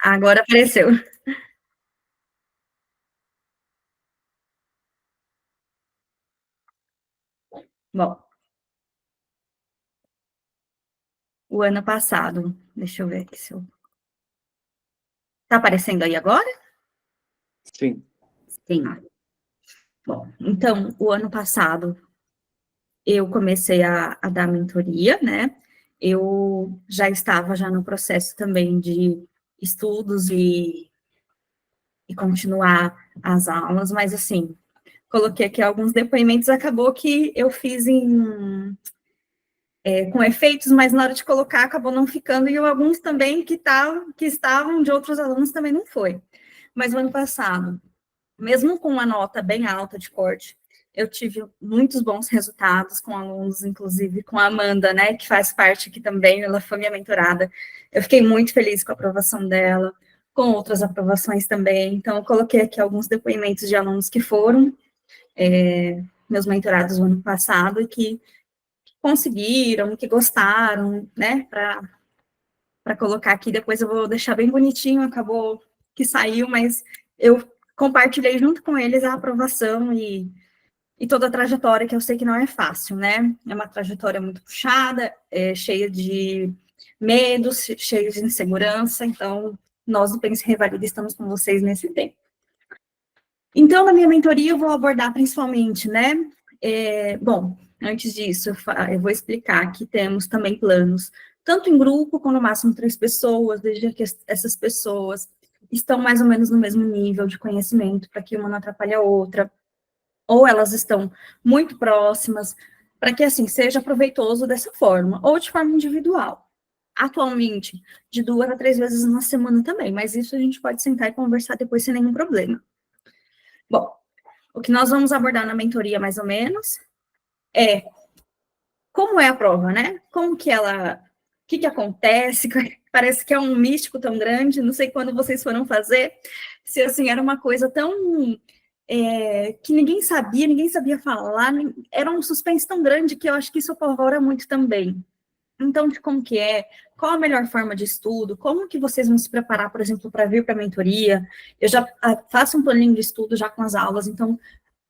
Agora apareceu. Bom, o ano passado, deixa eu ver aqui se eu... Tá aparecendo aí agora? Sim. Sim. Bom, então, o ano passado, eu comecei a dar mentoria, né? Eu já estava já no processo também de estudos e continuar as aulas, mas assim, coloquei aqui alguns depoimentos, acabou que eu fiz com efeitos, mas na hora de colocar acabou não ficando, e alguns também que estavam de outros alunos também não foi. Mas o ano passado, mesmo com uma nota bem alta de corte, eu tive muitos bons resultados com alunos, inclusive com a Amanda, né, que faz parte aqui também, ela foi minha mentorada. Eu fiquei muito feliz com a aprovação dela, com outras aprovações também. Então, eu coloquei aqui alguns depoimentos de alunos que foram meus mentorados no ano passado e que conseguiram, que gostaram, né, para colocar aqui. Depois eu vou deixar bem bonitinho, acabou que saiu, mas eu compartilhei junto com eles a aprovação e toda a trajetória, que eu sei que não é fácil, né? É uma trajetória muito puxada, cheia de medos, cheia de insegurança, então nós do Pense Revalida estamos com vocês nesse tempo. Então, na minha mentoria, eu vou abordar principalmente, né? Bom, antes disso, eu vou explicar que temos também planos, tanto em grupo, com no máximo 3 pessoas, desde que essas pessoas estão mais ou menos no mesmo nível de conhecimento, para que uma não atrapalhe a outra, ou elas estão muito próximas, para que, assim, seja proveitoso dessa forma, ou de forma individual. Atualmente, de 2 a 3 vezes na semana também, mas isso a gente pode sentar e conversar depois sem nenhum problema. Bom, o que nós vamos abordar na mentoria, mais ou menos, é como é a prova, né? Como que ela... O que acontece? Parece que é um místico tão grande, não sei quando vocês foram fazer, se, assim, era uma coisa tão... que ninguém sabia falar, era um suspense tão grande que eu acho que isso apavora muito também. Então, de como que é, qual a melhor forma de estudo, como que vocês vão se preparar, por exemplo, para vir para a mentoria. Eu já faço um planinho de estudo já com as aulas, então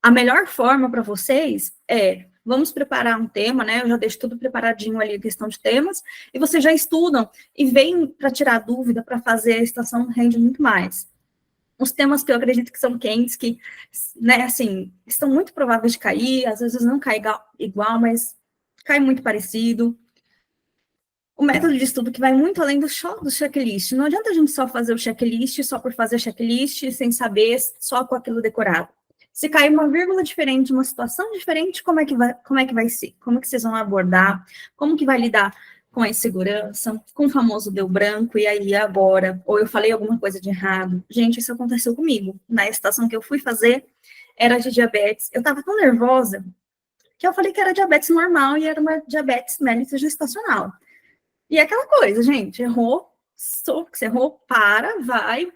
a melhor forma para vocês vamos preparar um tema, né? Eu já deixo tudo preparadinho ali, a questão de temas, e vocês já estudam e vêm para tirar dúvida, para fazer a estação rende muito mais. Os temas que eu acredito que são quentes, que, né, assim, estão muito prováveis de cair, às vezes não cai igual, mas cai muito parecido. O método de estudo que vai muito além do checklist. Não adianta a gente só fazer o checklist, só por fazer checklist, sem saber, só com aquilo decorado. Se cair uma vírgula diferente, uma situação diferente, como é que vai ser? Como que vocês vão abordar? Como que vai lidar com a insegurança, com o famoso deu branco, e aí agora? Ou eu falei alguma coisa de errado? Gente, isso aconteceu comigo. Na estação que eu fui fazer, era de diabetes. Eu estava tão nervosa que eu falei que era diabetes normal e era uma diabetes mellitus gestacional. E é aquela coisa, gente, errou, você errou, para, vai,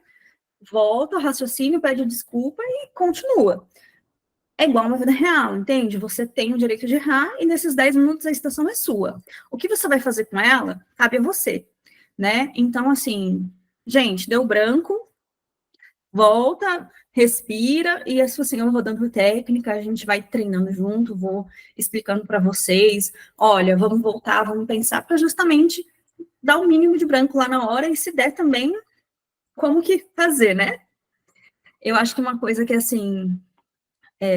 volta, raciocínio, pede desculpa e continua. É igual uma vida real, entende? Você tem o direito de errar e nesses 10 minutos a estação é sua. O que você vai fazer com ela, cabe a você, né? Então, assim, gente, deu branco, volta, respira, e assim, eu vou dando técnica, a gente vai treinando junto, vou explicando para vocês, olha, vamos voltar, vamos pensar, para justamente dar o mínimo de branco lá na hora, e se der também, como que fazer, né? Eu acho que uma coisa que, assim,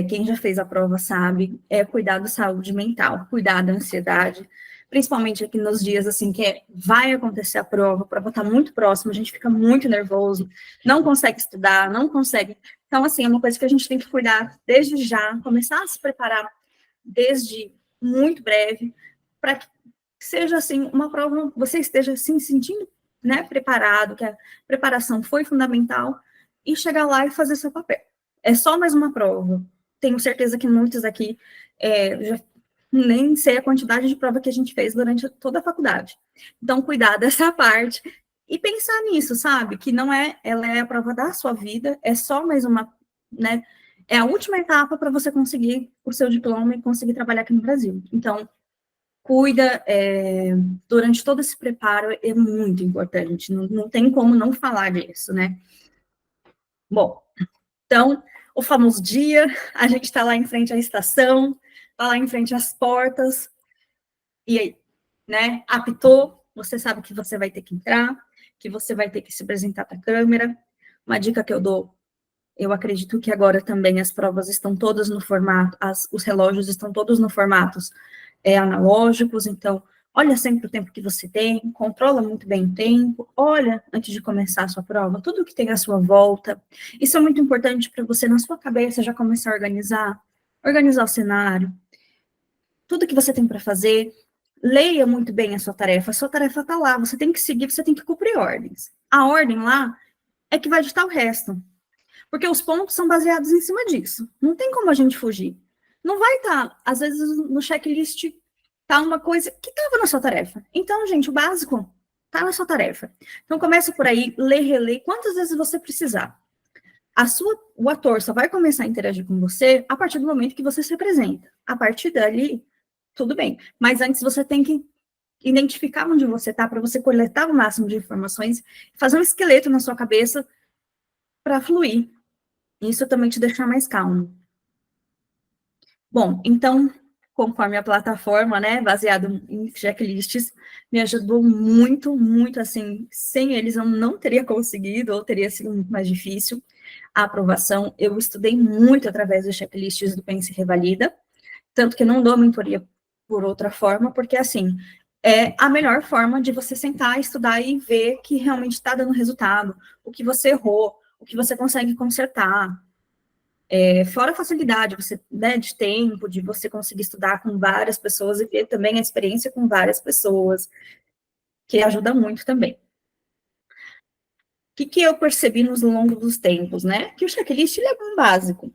quem já fez a prova sabe, é cuidar da saúde mental, cuidar da ansiedade, principalmente aqui nos dias, assim, que vai acontecer a prova está muito próxima, a gente fica muito nervoso, não consegue estudar, não consegue... Então, assim, é uma coisa que a gente tem que cuidar desde já, começar a se preparar desde muito breve, para que seja, assim, uma prova, você esteja, assim, sentindo, né, preparado, que a preparação foi fundamental, e chegar lá e fazer seu papel. É só mais uma prova. Tenho certeza que muitos aqui já nem sei a quantidade de prova que a gente fez durante toda a faculdade. Então, cuidar dessa parte e pensar nisso, sabe? Que não ela é a prova da sua vida, é só mais uma, né? É a última etapa para você conseguir o seu diploma e conseguir trabalhar aqui no Brasil. Então, cuida durante todo esse preparo, é muito importante, não tem como não falar disso, né? Bom, então, o famoso dia, a gente está lá em frente à estação, está lá em frente às portas, e aí, né, apitou, você sabe que você vai ter que entrar, que você vai ter que se apresentar para a câmera. Uma dica que eu dou, eu acredito que agora também as provas estão todas no formato, os relógios estão todos no formatos analógicos, então, olha sempre o tempo que você tem, controla muito bem o tempo, olha, antes de começar a sua prova, tudo que tem à sua volta. Isso é muito importante para você, na sua cabeça, já começar a organizar o cenário, tudo que você tem para fazer. Leia muito bem a sua tarefa está lá, você tem que seguir, você tem que cumprir ordens. A ordem lá é que vai ditar o resto, porque os pontos são baseados em cima disso. Não tem como a gente fugir. Não vai estar, às vezes, no checklist tá uma coisa que estava na sua tarefa. Então, gente, o básico tá na sua tarefa. Então, começa por aí, lê, relê, quantas vezes você precisar. O ator só vai começar a interagir com você a partir do momento que você se apresenta. A partir dali, tudo bem. Mas antes você tem que identificar onde você está para você coletar o máximo de informações, fazer um esqueleto na sua cabeça para fluir. Isso também te deixar mais calmo. Bom, então, conforme a plataforma, né, baseado em checklists, me ajudou muito, muito, assim, sem eles eu não teria conseguido, ou teria sido muito mais difícil a aprovação. Eu estudei muito através dos checklists do Pense e Revalida, tanto que não dou mentoria por outra forma, porque, assim, é a melhor forma de você sentar, estudar e ver que realmente está dando resultado, o que você errou, o que você consegue consertar. Fora a facilidade você, né, de tempo, de você conseguir estudar com várias pessoas e ver também a experiência com várias pessoas, que ajuda muito também. O que eu percebi nos longos dos tempos, né? Que o checklist ele é um básico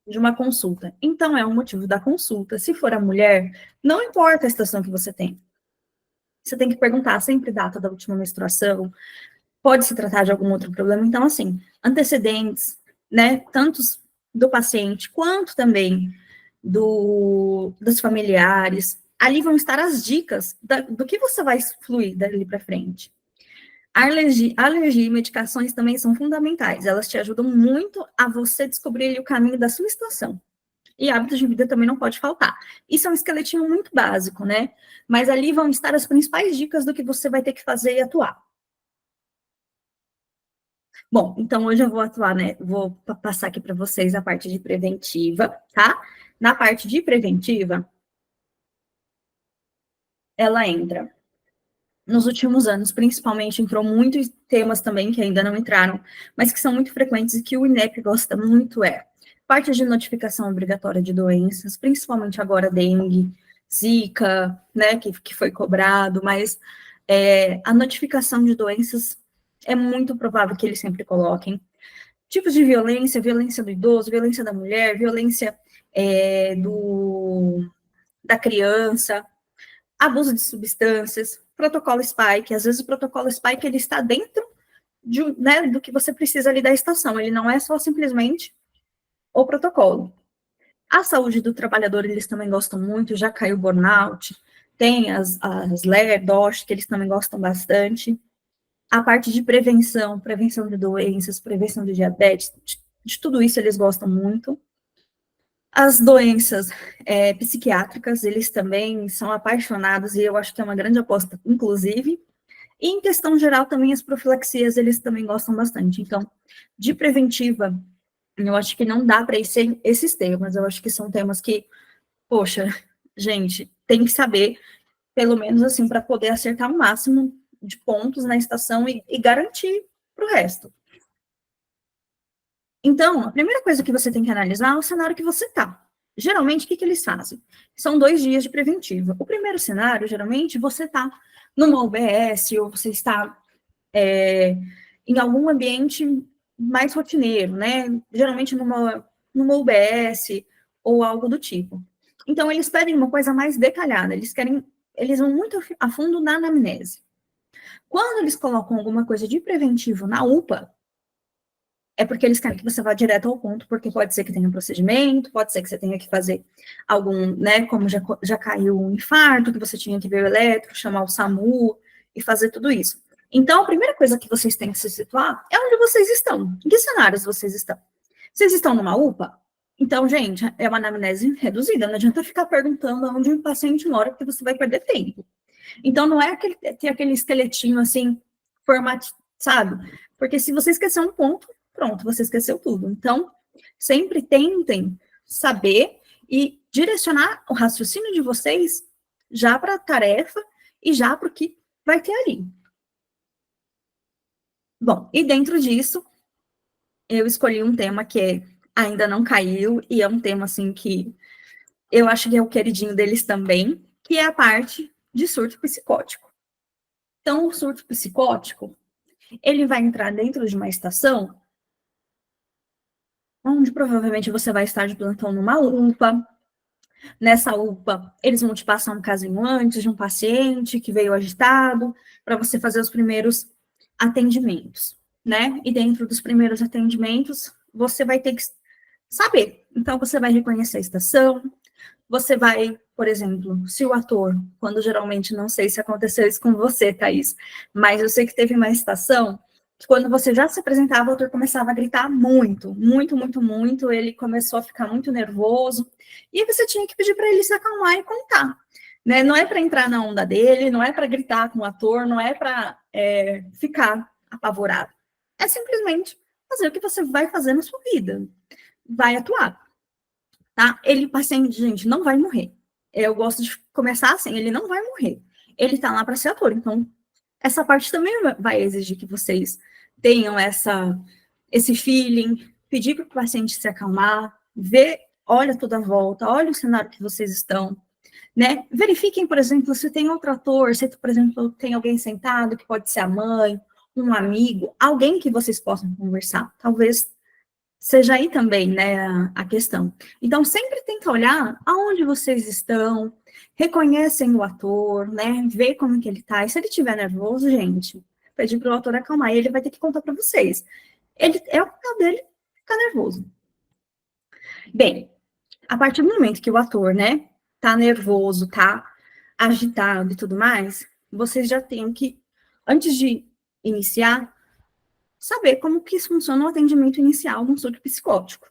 de uma consulta. Então, é um motivo da consulta. Se for a mulher, não importa a estação que você tem. Você tem que perguntar sempre data da última menstruação, pode se tratar de algum outro problema. Então, assim, antecedentes, né, tantos do paciente, quanto também dos familiares. Ali vão estar as dicas do que você vai fluir dali para frente. Alergia e medicações também são fundamentais. Elas te ajudam muito a você descobrir o caminho da sua situação. E hábitos de vida também não pode faltar. Isso é um esqueletinho muito básico, né? Mas ali vão estar as principais dicas do que você vai ter que fazer e atuar. Bom, então hoje eu vou atuar, né? Vou passar aqui para vocês a parte de preventiva, tá? Na parte de preventiva, ela entra. Nos últimos anos, principalmente, entrou muitos temas também que ainda não entraram, mas que são muito frequentes e que o INEP gosta muito parte de notificação obrigatória de doenças, principalmente agora dengue, zika, né, que foi cobrado, mas a notificação de doenças é muito provável que eles sempre coloquem. Tipos de violência, violência do idoso, violência da mulher, violência da criança, abuso de substâncias, protocolo Spike. Às vezes o protocolo Spike ele está dentro né, do que você precisa ali da estação, ele não é só simplesmente o protocolo. A saúde do trabalhador, eles também gostam muito, já caiu burnout, tem as LER, DOSH, que eles também gostam bastante. A parte de prevenção de doenças, prevenção de diabetes, de tudo isso eles gostam muito. As doenças psiquiátricas, eles também são apaixonados, e eu acho que é uma grande aposta, inclusive. E em questão geral, também as profilaxias, eles também gostam bastante. Então, de preventiva, eu acho que não dá para ir sem esses temas, eu acho que são temas que, poxa, gente, tem que saber, pelo menos assim, para poder acertar o máximo de pontos na estação e garantir para o resto. Então, a primeira coisa que você tem que analisar é o cenário que você está. Geralmente, o que eles fazem? São 2 dias de preventiva. O primeiro cenário, geralmente, você está numa UBS ou você está em algum ambiente mais rotineiro, né? Geralmente numa UBS ou algo do tipo. Então, eles pedem uma coisa mais detalhada, eles vão muito a fundo na anamnese. Quando eles colocam alguma coisa de preventivo na UPA, é porque eles querem que você vá direto ao ponto, porque pode ser que tenha um procedimento, pode ser que você tenha que fazer algum, né, como já caiu um infarto, que você tinha que ver o eletro, chamar o SAMU e fazer tudo isso. Então, a primeira coisa que vocês têm que se situar é onde vocês estão, em que cenários vocês estão. Vocês estão numa UPA? Então, gente, é uma anamnese reduzida, não adianta ficar perguntando onde o paciente mora, porque você vai perder tempo. Então, não é ter aquele esqueletinho assim, sabe? Porque se você esquecer um ponto, pronto, você esqueceu tudo. Então, sempre tentem saber e direcionar o raciocínio de vocês já para a tarefa e já para o que vai ter ali. Bom, e dentro disso, eu escolhi um tema que ainda não caiu, e é um tema, assim, que eu acho que é o queridinho deles também, que é a parte de surto psicótico. Então, o surto psicótico, ele vai entrar dentro de uma estação onde provavelmente você vai estar de plantão numa UPA. Nessa UPA, eles vão te passar um casinho antes de um paciente que veio agitado, para você fazer os primeiros atendimentos, né? E dentro dos primeiros atendimentos, você vai ter que saber. Então, você vai reconhecer a estação, você vai, por exemplo, se o ator, quando geralmente, não sei se aconteceu isso com você, Thaís, mas eu sei que teve uma estação que quando você já se apresentava, o ator começava a gritar muito, muito, muito, muito, ele começou a ficar muito nervoso, e você tinha que pedir para ele se acalmar e contar. Né? Não é para entrar na onda dele, não é para gritar com o ator, não é para ficar apavorado. É simplesmente fazer o que você vai fazer na sua vida. Vai atuar. Tá? Ele, paciente, gente, não vai morrer. Eu gosto de começar assim, ele não vai morrer. Ele tá lá para ser ator, então essa parte também vai exigir que vocês tenham esse feeling, pedir para o paciente se acalmar, ver, olha toda a volta, olha o cenário que vocês estão, né? Verifiquem, por exemplo, se tem outro ator, se, por exemplo, tem alguém sentado, que pode ser a mãe, um amigo, alguém que vocês possam conversar. Talvez seja aí também, né, a questão. Então, sempre tenta olhar aonde vocês estão, reconhecem o ator, né, vê como que ele tá, e se ele estiver nervoso, gente, pedir para o ator acalmar, e ele vai ter que contar para vocês. Ele, é o papel dele ficar nervoso. Bem, a partir do momento que o ator, né, tá nervoso, tá agitado e tudo mais, vocês já têm que, antes de iniciar, saber como que funciona o atendimento inicial de um surto psicótico.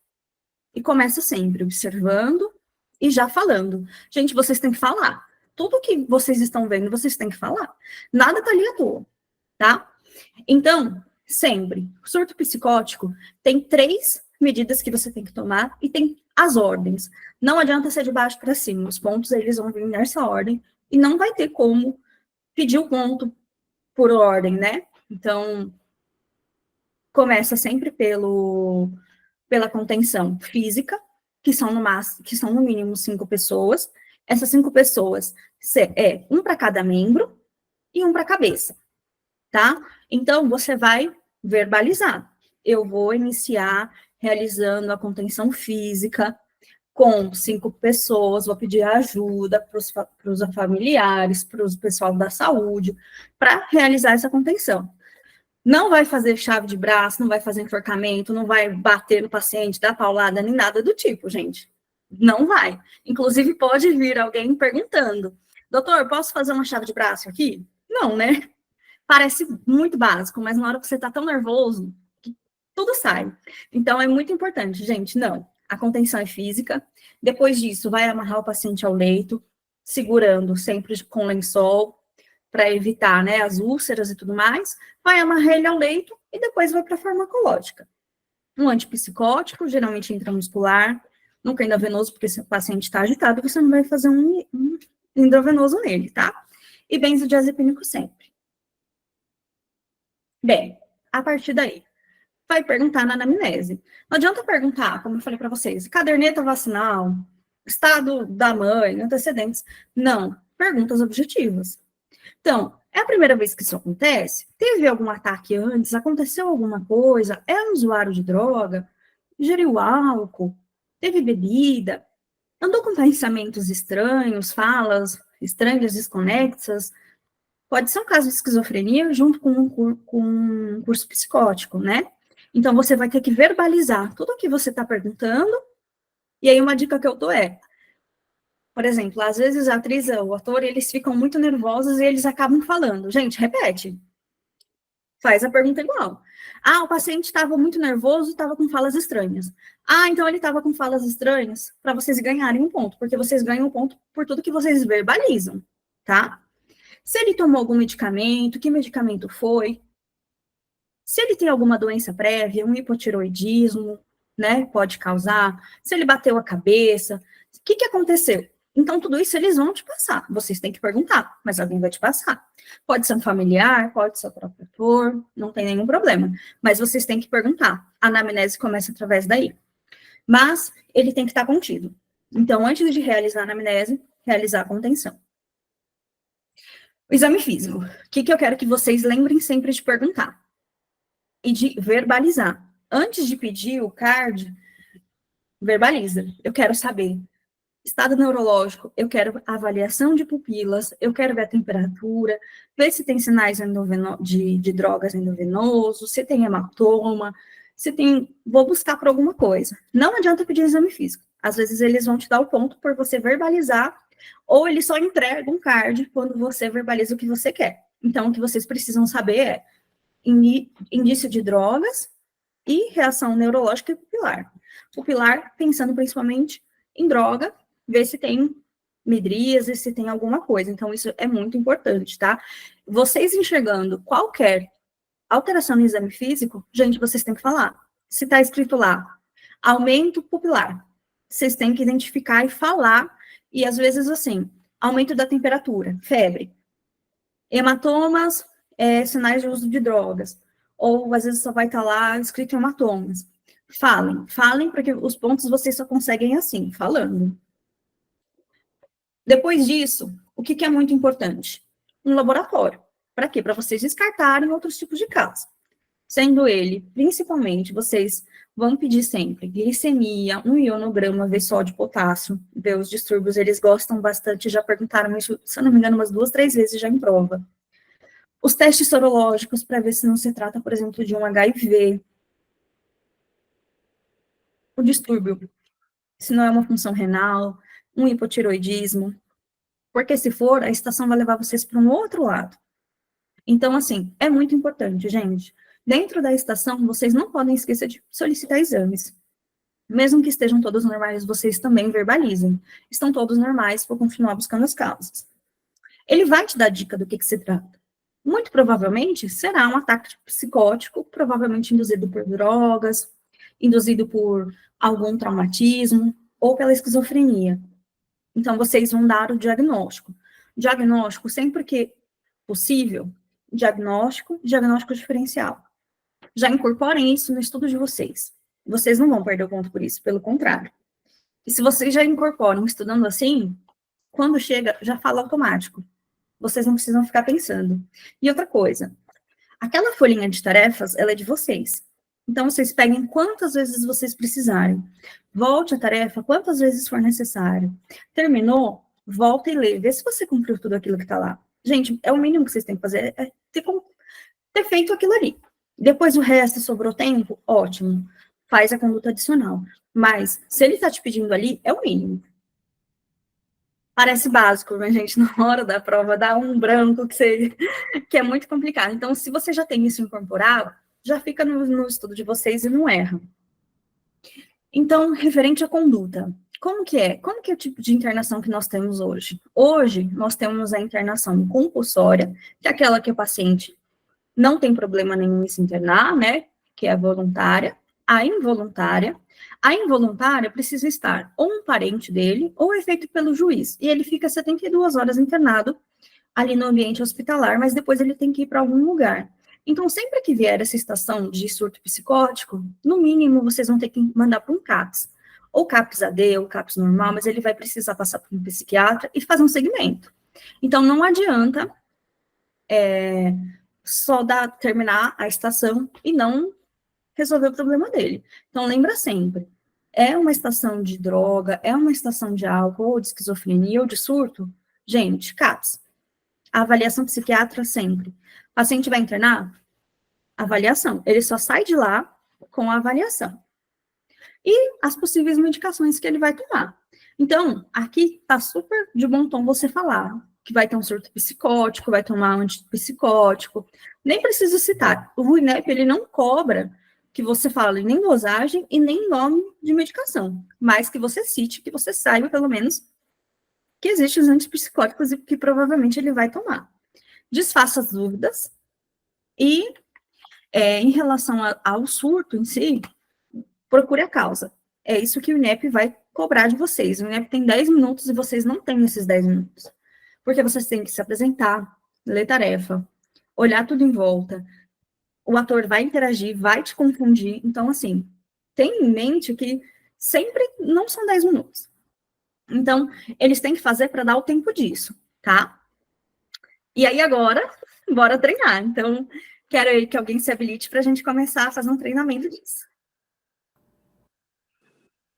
E começa sempre observando e já falando. Gente, vocês têm que falar. Tudo que vocês estão vendo, vocês têm que falar. Nada tá ali à toa, tá? Então, sempre, surto psicótico tem 3 medidas que você tem que tomar e tem as ordens. Não adianta ser de baixo para cima. Os pontos, eles vão vir nessa ordem e não vai ter como pedir o ponto por ordem, né? Então, começa sempre pela contenção física, que são no mínimo 5 pessoas. Essas 5 pessoas um para cada membro e um para a cabeça, tá? Então, você vai verbalizar. Eu vou iniciar realizando a contenção física com 5 pessoas, vou pedir ajuda para os familiares, para o pessoal da saúde, para realizar essa contenção. Não vai fazer chave de braço, não vai fazer enforcamento, não vai bater no paciente, dar paulada, nem nada do tipo, gente. Não vai. Inclusive, pode vir alguém perguntando: doutor, posso fazer uma chave de braço aqui? Não, né? Parece muito básico, mas na hora que você tá tão nervoso, que tudo sai. Então, é muito importante, gente, não. A contenção é física. Depois disso, vai amarrar o paciente ao leito, segurando sempre com lençol, para evitar, né, as úlceras e tudo mais, vai amarrar ele ao leito e depois vai para a farmacológica. Um antipsicótico, geralmente intramuscular, nunca endovenoso, porque se o paciente está agitado, você não vai fazer um endovenoso nele, tá? E benzodiazepínico sempre. Bem, a partir daí, vai perguntar na anamnese. Não adianta perguntar, como eu falei para vocês, caderneta vacinal, estado da mãe, antecedentes. Não, perguntas objetivas. Então, é a primeira vez que isso acontece? Teve algum ataque antes? Aconteceu alguma coisa? É um usuário de droga? Ingeriu álcool? Teve bebida? Andou com pensamentos estranhos, falas estranhas, desconexas? Pode ser um caso de esquizofrenia junto com um curso psicótico, né? Então, você vai ter que verbalizar tudo o que você está perguntando. E aí, uma dica que eu dou é, por exemplo, às vezes a atriz ou o ator, eles ficam muito nervosos e eles acabam falando. Gente, repete. Faz a pergunta igual. Ah, o paciente estava muito nervoso, estava com falas estranhas. Ah, então ele estava com falas estranhas para vocês ganharem um ponto, porque vocês ganham um ponto por tudo que vocês verbalizam, tá? Se ele tomou algum medicamento, que medicamento foi? Se ele tem alguma doença prévia, um hipotiroidismo, né, pode causar. Se ele bateu a cabeça, o que aconteceu? Então, tudo isso eles vão te passar. Vocês têm que perguntar, mas alguém vai te passar. Pode ser um familiar, pode ser o próprio ator, não tem nenhum problema. Mas vocês têm que perguntar. A anamnese começa através daí. Mas ele tem que estar contido. Então, antes de realizar a anamnese, realizar a contenção. O exame físico. O que eu quero que vocês lembrem sempre de perguntar? E de verbalizar. Antes de pedir o card, verbaliza. Eu quero saber estado neurológico, eu quero avaliação de pupilas, eu quero ver a temperatura, ver se tem sinais de drogas endovenosos, se tem hematoma, se tem... Vou buscar por alguma coisa. Não adianta pedir exame físico. Às vezes eles vão te dar o ponto por você verbalizar, ou eles só entregam um card quando você verbaliza o que você quer. Então, o que vocês precisam saber é indício de drogas e reação neurológica e pupilar. Pupilar, pensando principalmente em droga, ver se tem midríase, se tem alguma coisa. Então, isso é muito importante, tá? Vocês enxergando qualquer alteração no exame físico, gente, vocês têm que falar. Se tá escrito lá, aumento pupilar, vocês têm que identificar e falar, e às vezes assim, aumento da temperatura, febre, hematomas, sinais de uso de drogas, ou às vezes só vai estar lá escrito hematomas. Falem, porque os pontos vocês só conseguem assim, falando. Depois disso, o que é muito importante? Um laboratório. Para quê? Para vocês descartarem outros tipos de casos. Sendo ele, principalmente, vocês vão pedir sempre glicemia, um ionograma, ver sódio e potássio, ver os distúrbios, eles gostam bastante, já perguntaram isso, se eu não me engano, umas 2, 3 vezes já em prova. Os testes sorológicos, para ver se não se trata, por exemplo, de um HIV. O distúrbio, se não é uma função renal, um hipotiroidismo, porque se for, a estação vai levar vocês para um outro lado. Então, assim, é muito importante, gente. Dentro da estação, vocês não podem esquecer de solicitar exames. Mesmo que estejam todos normais, vocês também verbalizem. Estão todos normais, vou continuar buscando as causas. Ele vai te dar dica do que se trata. Muito provavelmente será um ataque psicótico, provavelmente induzido por drogas, induzido por algum traumatismo ou pela esquizofrenia. Então, vocês vão dar o diagnóstico. Diagnóstico, sempre que possível, diagnóstico diferencial. Já incorporem isso no estudo de vocês. Vocês não vão perder o ponto por isso, pelo contrário. E se vocês já incorporam estudando assim, quando chega, já fala automático. Vocês não precisam ficar pensando. E outra coisa, aquela folhinha de tarefas, ela é de vocês. Então, vocês peguem quantas vezes vocês precisarem. Volte a tarefa quantas vezes for necessário. Terminou? Volta e lê. Vê se você cumpriu tudo aquilo que está lá. Gente, é o mínimo que vocês têm que fazer, é ter feito aquilo ali. Depois o resto, sobrou tempo? Ótimo. Faz a conduta adicional. Mas, se ele está te pedindo ali, é o mínimo. Parece básico, mas, gente, na hora da prova dá um branco que é muito complicado. Então, se você já tem isso incorporado, já fica no estudo de vocês e não erra. Então, referente à conduta, como que é? Como que é o tipo de internação que nós temos hoje? Hoje, nós temos a internação compulsória, que é aquela que o paciente não tem problema nenhum em se internar, né? Que é a voluntária. A involuntária. A involuntária precisa estar ou um parente dele, ou é feito pelo juiz. E ele fica 72 horas internado ali no ambiente hospitalar, mas depois ele tem que ir para algum lugar. Então, sempre que vier essa estação de surto psicótico, no mínimo, vocês vão ter que mandar para um CAPS. Ou CAPS-AD, ou CAPS normal, mas ele vai precisar passar por um psiquiatra e fazer um segmento. Então, não adianta só terminar a estação e não resolver o problema dele. Então, lembra sempre, é uma estação de droga, é uma estação de álcool, ou de esquizofrenia, ou de surto, gente, CAPS. A avaliação psiquiatra sempre. O paciente vai internar? Avaliação. Ele só sai de lá com a avaliação. E as possíveis medicações que ele vai tomar. Então, aqui tá super de bom tom você falar que vai ter um surto psicótico, vai tomar um antipsicótico. Nem preciso citar. O INEP, ele não cobra que você fale nem dosagem e nem nome de medicação, mas que você cite, que você saiba, pelo menos, que existem os antipsicóticos e que provavelmente ele vai tomar. Desfaça as dúvidas e, em relação ao surto em si, procure a causa. É isso que o INEP vai cobrar de vocês. O INEP tem 10 minutos e vocês não têm esses 10 minutos. Porque vocês têm que se apresentar, ler tarefa, olhar tudo em volta. O ator vai interagir, vai te confundir. Então, assim, tem em mente que sempre não são 10 minutos. Então, eles têm que fazer para dar o tempo disso, tá? E aí, agora, bora treinar. Então, quero aí que alguém se habilite para a gente começar a fazer um treinamento disso.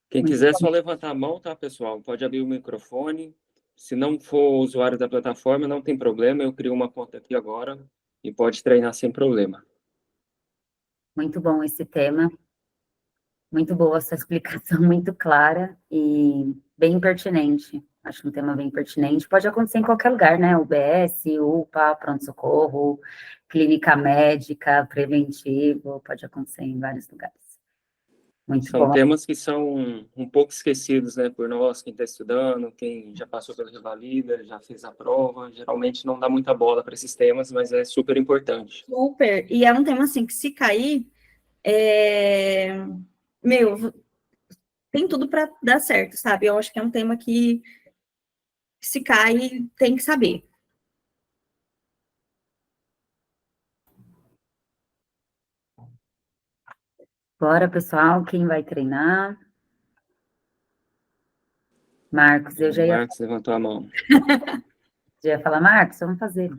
Quem quiser, só levantar a mão, tá, pessoal? Pode abrir o microfone. Se não for usuário da plataforma, não tem problema. Eu crio uma conta aqui agora e pode treinar sem problema. Muito bom esse tema. Muito boa a sua explicação, muito clara e bem pertinente. Acho um tema bem pertinente. Pode acontecer em qualquer lugar, né? UBS, UPA, pronto-socorro, clínica médica, preventivo, pode acontecer em vários lugares. Muito São bom. temas que são um pouco esquecidos, né, por nós, quem está estudando, quem já passou pela Revalida, já fez a prova. Geralmente não dá muita bola para esses temas, mas é super importante. Super. E é um tema, assim, que se cair, meu, tem tudo para dar certo, sabe? Eu acho que é um tema que, se cai, tem que saber. Bora, pessoal, quem vai treinar? Marcos, eu já ia, Marcos levantou a mão. falar, Marcos, vamos fazer.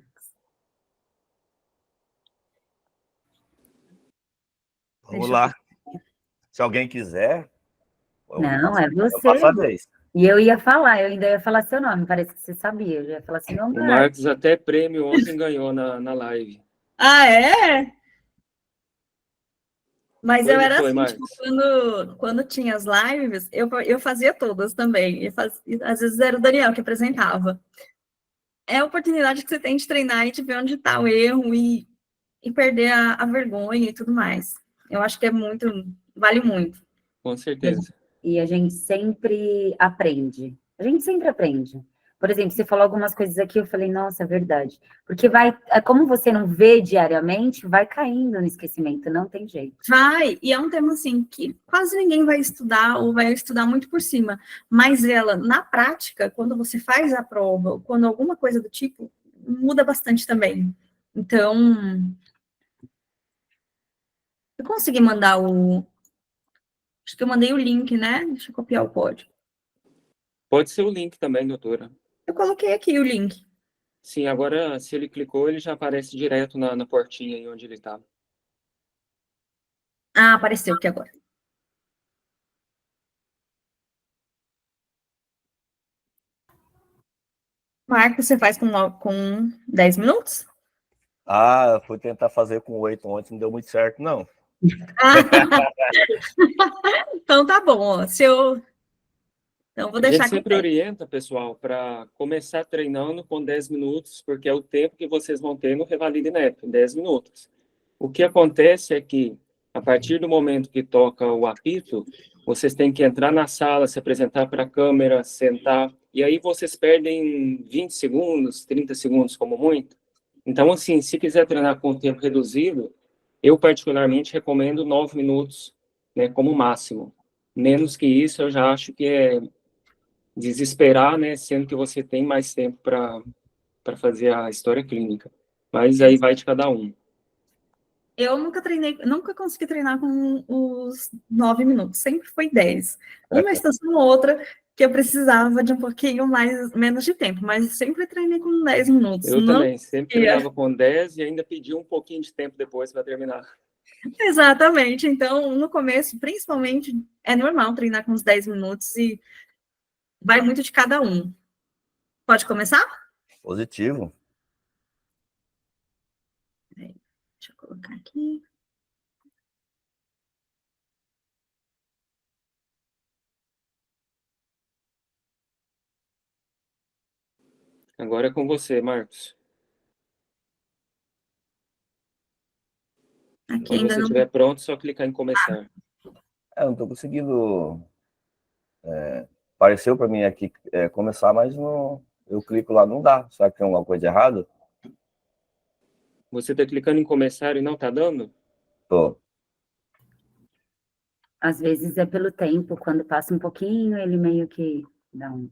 Vamos lá. Se alguém quiser, Não, é eu você. faço a vez. E eu ainda ia falar seu nome, parece que você sabia. Eu já ia falar assim, não, O Marcos até prêmio ontem ganhou na live. Ah, é? Mas Foi, eu não era foi, assim, tipo, Marcos? quando tinha as lives, eu fazia todas também. E às vezes era o Daniel que apresentava. É a oportunidade que você tem de treinar e de ver onde está o erro e perder a vergonha e tudo mais. Eu acho que vale muito. Com certeza. E a gente sempre aprende. A gente sempre aprende. Por exemplo, você falou algumas coisas aqui, eu falei, nossa, é verdade. Porque como você não vê diariamente, vai caindo no esquecimento, não tem jeito. Vai, e é um tema assim que quase ninguém vai estudar ou vai estudar muito por cima, mas ela, na prática, quando você faz a prova, ou quando alguma coisa do tipo, muda bastante também. Então, eu consegui mandar acho que eu mandei o link, né? Deixa eu copiar o código. Pode ser o link também, doutora. Eu coloquei aqui o link. Sim, agora se ele clicou, ele já aparece direto na portinha aí onde ele está. Ah, apareceu aqui agora. Marco, você faz com 10 minutos? Ah, eu fui tentar fazer com 8 ontem, não deu muito certo, não. Então tá bom, ó. Então vou A deixar gente aqui. sempre orienta, pessoal, para começar treinando com 10 minutos, porque é o tempo que vocês vão ter no Revalida INEP, 10 minutos. O que acontece é que, a partir do momento que toca o apito, vocês têm que entrar na sala, se apresentar para a câmera, sentar, e aí vocês perdem 20 segundos, 30 segundos como muito. Então, assim, se quiser treinar com tempo reduzido, eu particularmente recomendo 9 minutos, né, como máximo. Menos que isso, eu já acho que é desesperar, né, sendo que você tem mais tempo para fazer a história clínica. Mas aí vai de cada um. Eu nunca consegui treinar com os 9 minutos, sempre foi 10. Uma estação ou outra que eu precisava de um pouquinho menos de tempo, mas sempre treinei com 10 minutos. Eu não também, sempre treinava com 10 e ainda pedi um pouquinho de tempo depois para terminar. Exatamente. Então, no começo, principalmente, é normal treinar com uns 10 minutos e vai muito de cada um. Pode começar? Positivo. Deixa eu colocar aqui. Agora é com você, Marcos. Aqui Quando ainda você não. estiver pronto, só clicar em começar. Eu não tô conseguindo. Apareceu para mim aqui começar, mas não, eu clico lá, não dá. Será que tem alguma coisa errada? Você está clicando em começar e não está dando? Tô. Às vezes é pelo tempo, quando passa um pouquinho, ele meio que dá um...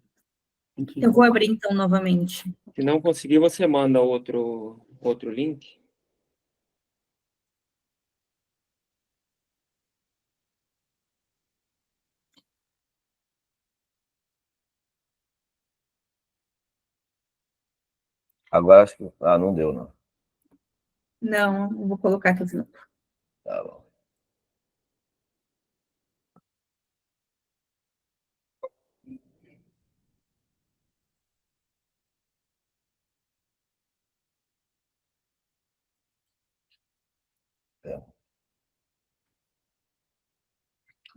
tem que- Eu vou abrir então novamente. Se não conseguir, você manda outro link. Agora acho que. Ah, não deu, não. Não, eu vou colocar aqui de novo. Tá bom. É.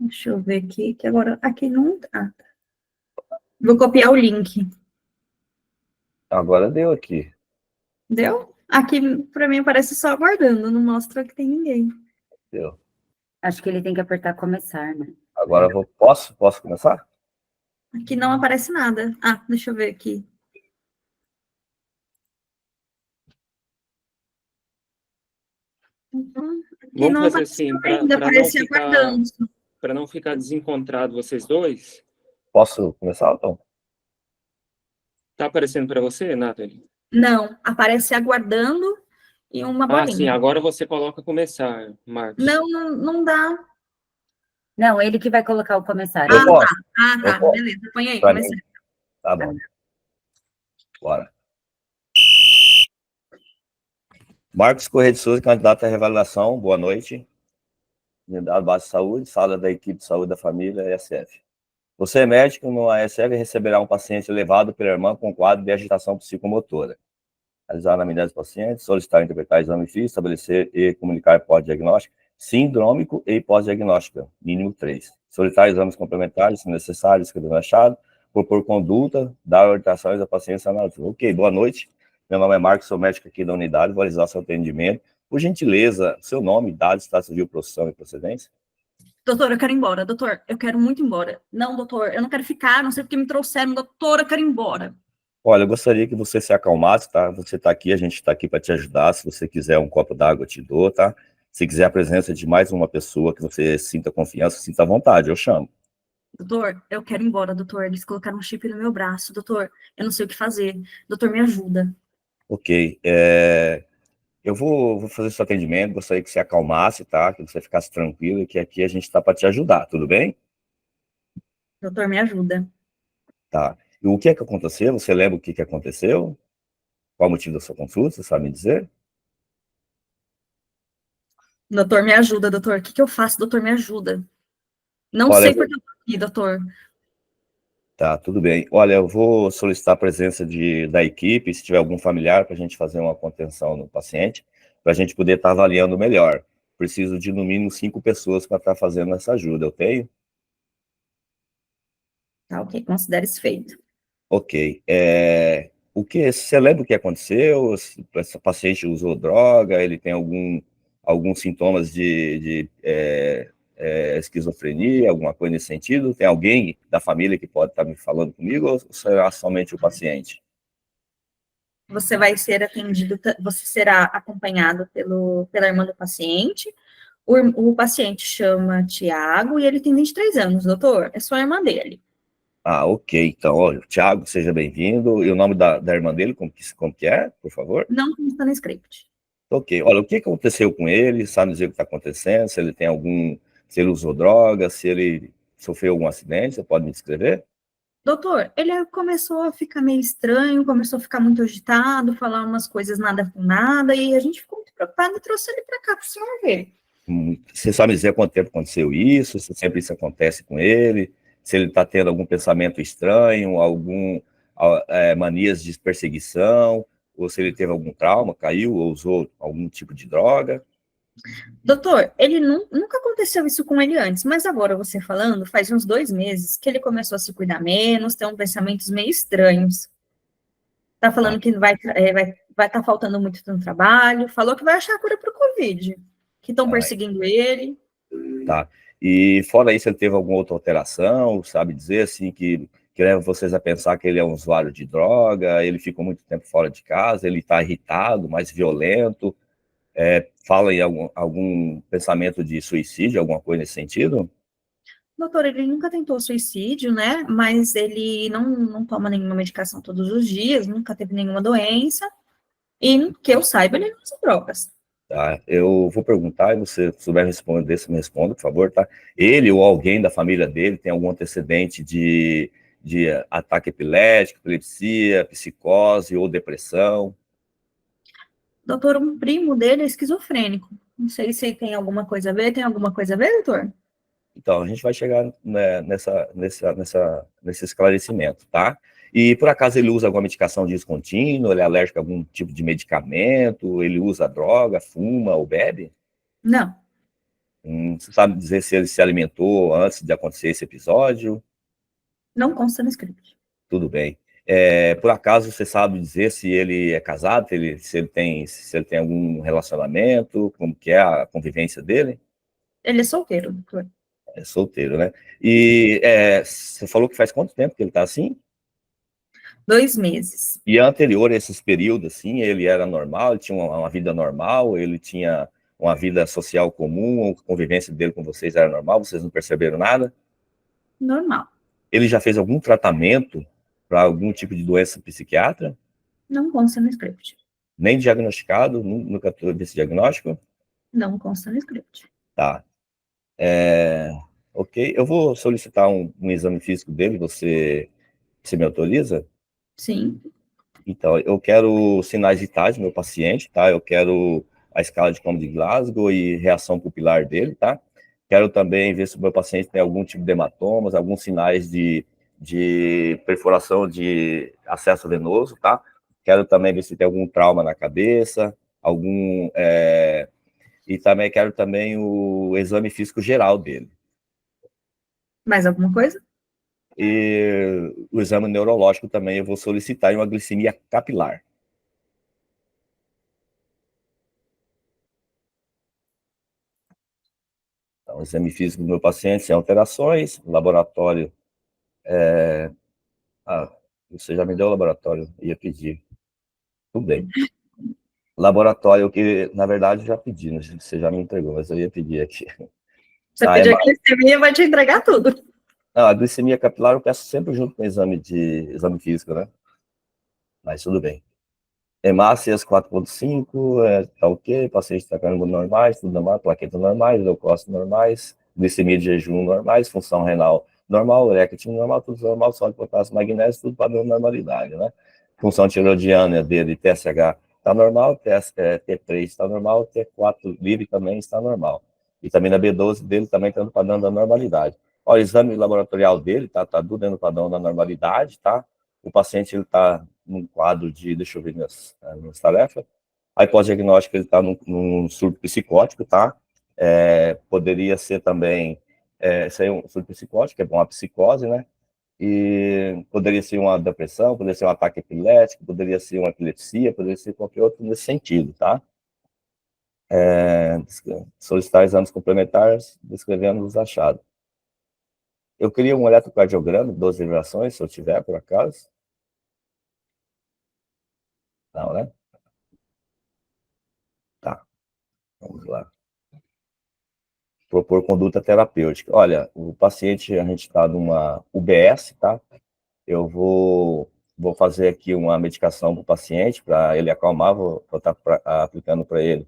Deixa eu ver aqui, que agora aqui não tá. Vou copiar o link. Agora deu aqui. Deu? Aqui para mim aparece só aguardando, não mostra que tem ninguém. Deu. Acho que ele tem que apertar começar, né? Agora eu vou. Posso começar? Aqui não aparece nada. Ah, deixa eu ver aqui. Aqui Vamos não fazer aparece assim, ainda, aparece aguardando. para não ficar desencontrado vocês dois. Posso começar, então? Tá aparecendo para você, Nathalie? Não, aparece aguardando e uma Ah, sim, bolinha. agora você coloca começar, Marcos. Não dá. Não, ele que vai colocar o começar. Eu posso. Ah, Eu tá. posso. Beleza, põe aí, Pra comecei. mim. Tá bom. Bora. Marcos Correia de Souza, candidato à revalidação. Boa noite. Unidade Base de Saúde, sala da equipe de saúde da família, ESF. Você é médico no ASF e receberá um paciente levado pela irmã com quadro de agitação psicomotora. Realizar a anamnese do paciente, solicitar e interpretar exame físico, estabelecer e comunicar pós-diagnóstico, sindrômico e pós-diagnóstica, mínimo 3. Solicitar exames complementares, se necessário, escrever achado, propor conduta, dar orientações ao paciente análise. Ok, boa noite. Meu nome é Marcos, sou médico aqui da unidade, vou realizar seu atendimento. Por gentileza, seu nome, idade, status civil, profissão e procedência? Doutor, eu quero ir embora. Doutor, eu quero muito ir embora. Não, doutor, eu não quero ficar, não sei porque me trouxeram. Doutor, eu quero ir embora. Olha, eu gostaria que você se acalmasse, tá? Você está aqui, a gente está aqui para te ajudar. Se você quiser um copo d'água, eu te dou, tá? Se quiser a presença de mais uma pessoa que você sinta confiança, sinta à vontade, eu chamo. Doutor, eu quero ir embora, doutor. Eles colocaram um chip no meu braço. Doutor, eu não sei o que fazer. Doutor, me ajuda. Ok, eu vou fazer seu atendimento, gostaria que você acalmasse, tá? Que você ficasse tranquilo e que aqui a gente está para te ajudar, tudo bem? Doutor, me ajuda. Tá. E o que é que aconteceu? Você lembra o que que aconteceu? Qual o motivo da sua consulta? Você sabe me dizer? Doutor, me ajuda, doutor. O que eu faço? Doutor, me ajuda. Não Olha, sei por que eu tô aqui, doutor. tá, tudo bem. Olha, eu vou solicitar a presença da equipe, se tiver algum familiar, para a gente fazer uma contenção no paciente, para a gente poder estar avaliando melhor. Preciso de, no mínimo, 5 pessoas para estar fazendo essa ajuda, eu tenho? Tá, ok. Considere isso feito. Ok. Você lembra o que aconteceu? Se esse paciente usou droga, ele tem alguns sintomas de esquizofrenia, alguma coisa nesse sentido? Tem alguém da família que pode estar me falando comigo ou será somente o paciente? Você vai ser atendido, você será acompanhado pela irmã do paciente. O paciente chama Tiago e ele tem 23 anos, doutor. É só a irmã dele. Ah, ok. Então, olha, Thiago, seja bem-vindo. E o nome da irmã dele, como que é, por favor? Não consta no script. Ok. Olha, o que aconteceu com ele? Sabe dizer o que está acontecendo? Se ele tem se ele usou droga, se ele sofreu algum acidente, você pode me descrever? Doutor, ele começou a ficar meio estranho, começou a ficar muito agitado, falar umas coisas nada com nada, e a gente ficou muito preocupado e trouxe ele para cá para o senhor ver. Você sabe dizer há quanto tempo aconteceu isso? Se sempre isso acontece com ele? Se ele está tendo algum pensamento estranho, manias de perseguição, ou se ele teve algum trauma, caiu ou usou algum tipo de droga? Doutor, ele nunca aconteceu isso com ele antes, mas agora você falando, faz uns 2 meses que ele começou a se cuidar menos, ter uns pensamentos meio estranhos. Tá falando que vai estar faltando muito no trabalho, falou que vai achar a cura para o Covid, que estão perseguindo ele. Tá. E fora isso, ele teve alguma outra alteração, sabe dizer, assim, que leva vocês a pensar que ele é um usuário de droga, ele ficou muito tempo fora de casa, ele está irritado, mais violento, fala em algum pensamento de suicídio, alguma coisa nesse sentido? Doutor, ele nunca tentou suicídio, né? Mas ele não toma nenhuma medicação todos os dias, nunca teve nenhuma doença, e que eu saiba, ele não usa drogas. Tá, eu vou perguntar, e você souber responder, você me responda, por favor, tá? Ele ou alguém da família dele tem algum antecedente de ataque epilético, epilepsia, psicose ou depressão? Doutor, um primo dele é esquizofrênico. Não sei se tem alguma coisa a ver, doutor? Então, a gente vai chegar, né, nesse esclarecimento, tá? E, por acaso, ele usa alguma medicação descontínua? Ele é alérgico a algum tipo de medicamento? Ele usa droga, fuma ou bebe? Não, Você sabe dizer se ele se alimentou antes de acontecer esse episódio? não consta no script. Tudo bem. Por acaso, você sabe dizer se ele é casado, se ele tem algum relacionamento, como que é a convivência dele? Ele é solteiro, doutor. É solteiro, né? E você falou que faz quanto tempo que ele está assim? 2 meses. E anterior a esses períodos, assim, ele era normal, ele tinha uma vida normal, ele tinha uma vida social comum, a convivência dele com vocês era normal, vocês não perceberam nada? Normal. Ele já fez algum tratamento para algum tipo de doença psiquiátrica? Não consta no script. Nem diagnosticado? Nunca teve esse diagnóstico? Não consta no script. Tá. Ok, eu vou solicitar um exame físico dele, você me autoriza? Sim. Então, eu quero sinais vitais do meu paciente, tá? Eu quero a escala de Coma de Glasgow e reação pupilar dele, tá? Quero também ver se o meu paciente tem algum tipo de hematomas, alguns sinais de perfuração de acesso venoso, tá? Quero também ver se tem algum trauma na cabeça, e também quero também o exame físico geral dele. Mais alguma coisa? E o exame neurológico também eu vou solicitar, e uma glicemia capilar. Então, o exame físico do meu paciente sem alterações, laboratório. Você já me deu o laboratório, ia pedir. Tudo bem. Laboratório que, na verdade, já pedi, né? Você já me entregou, mas eu ia pedir aqui. Você pediu a glicemia, vai te entregar tudo. Não, a glicemia capilar eu peço sempre junto com o exame físico, né? Mas tudo bem. Hemácias 4,5, tá ok, paciente está carregando normais, tudo normal, plaquetas normais, leucócitos normais, glicemia de jejum normais, função renal normal, urecatina normal, tudo normal, sódio, potássio, magnésio, tudo padrão normalidade, né? Função tiroidiana dele, TSH está normal, T3 está normal, T4 livre também está normal. Vitamina B12 dele também está no padrão da normalidade. Ó, o exame laboratorial dele tá tudo dentro do padrão da normalidade, tá? O paciente, ele está num quadro de, deixa eu ver minhas tarefas, aí pós-diagnóstico ele está num surto psicótico, tá? Poderia ser também, isso aí é um surto psicótico, é uma psicose, né? E poderia ser uma depressão, poderia ser um ataque epilético, poderia ser uma epilepsia, poderia ser qualquer outro nesse sentido, tá? Solicitar exames complementares, descrevendo os achados. Eu queria um eletrocardiograma, 12 vibrações, se eu tiver, por acaso. Não, né? Tá, vamos lá. Propor conduta terapêutica. Olha, o paciente, a gente está numa UBS, tá? Eu vou fazer aqui uma medicação para o paciente, para ele acalmar, vou estar aplicando para ele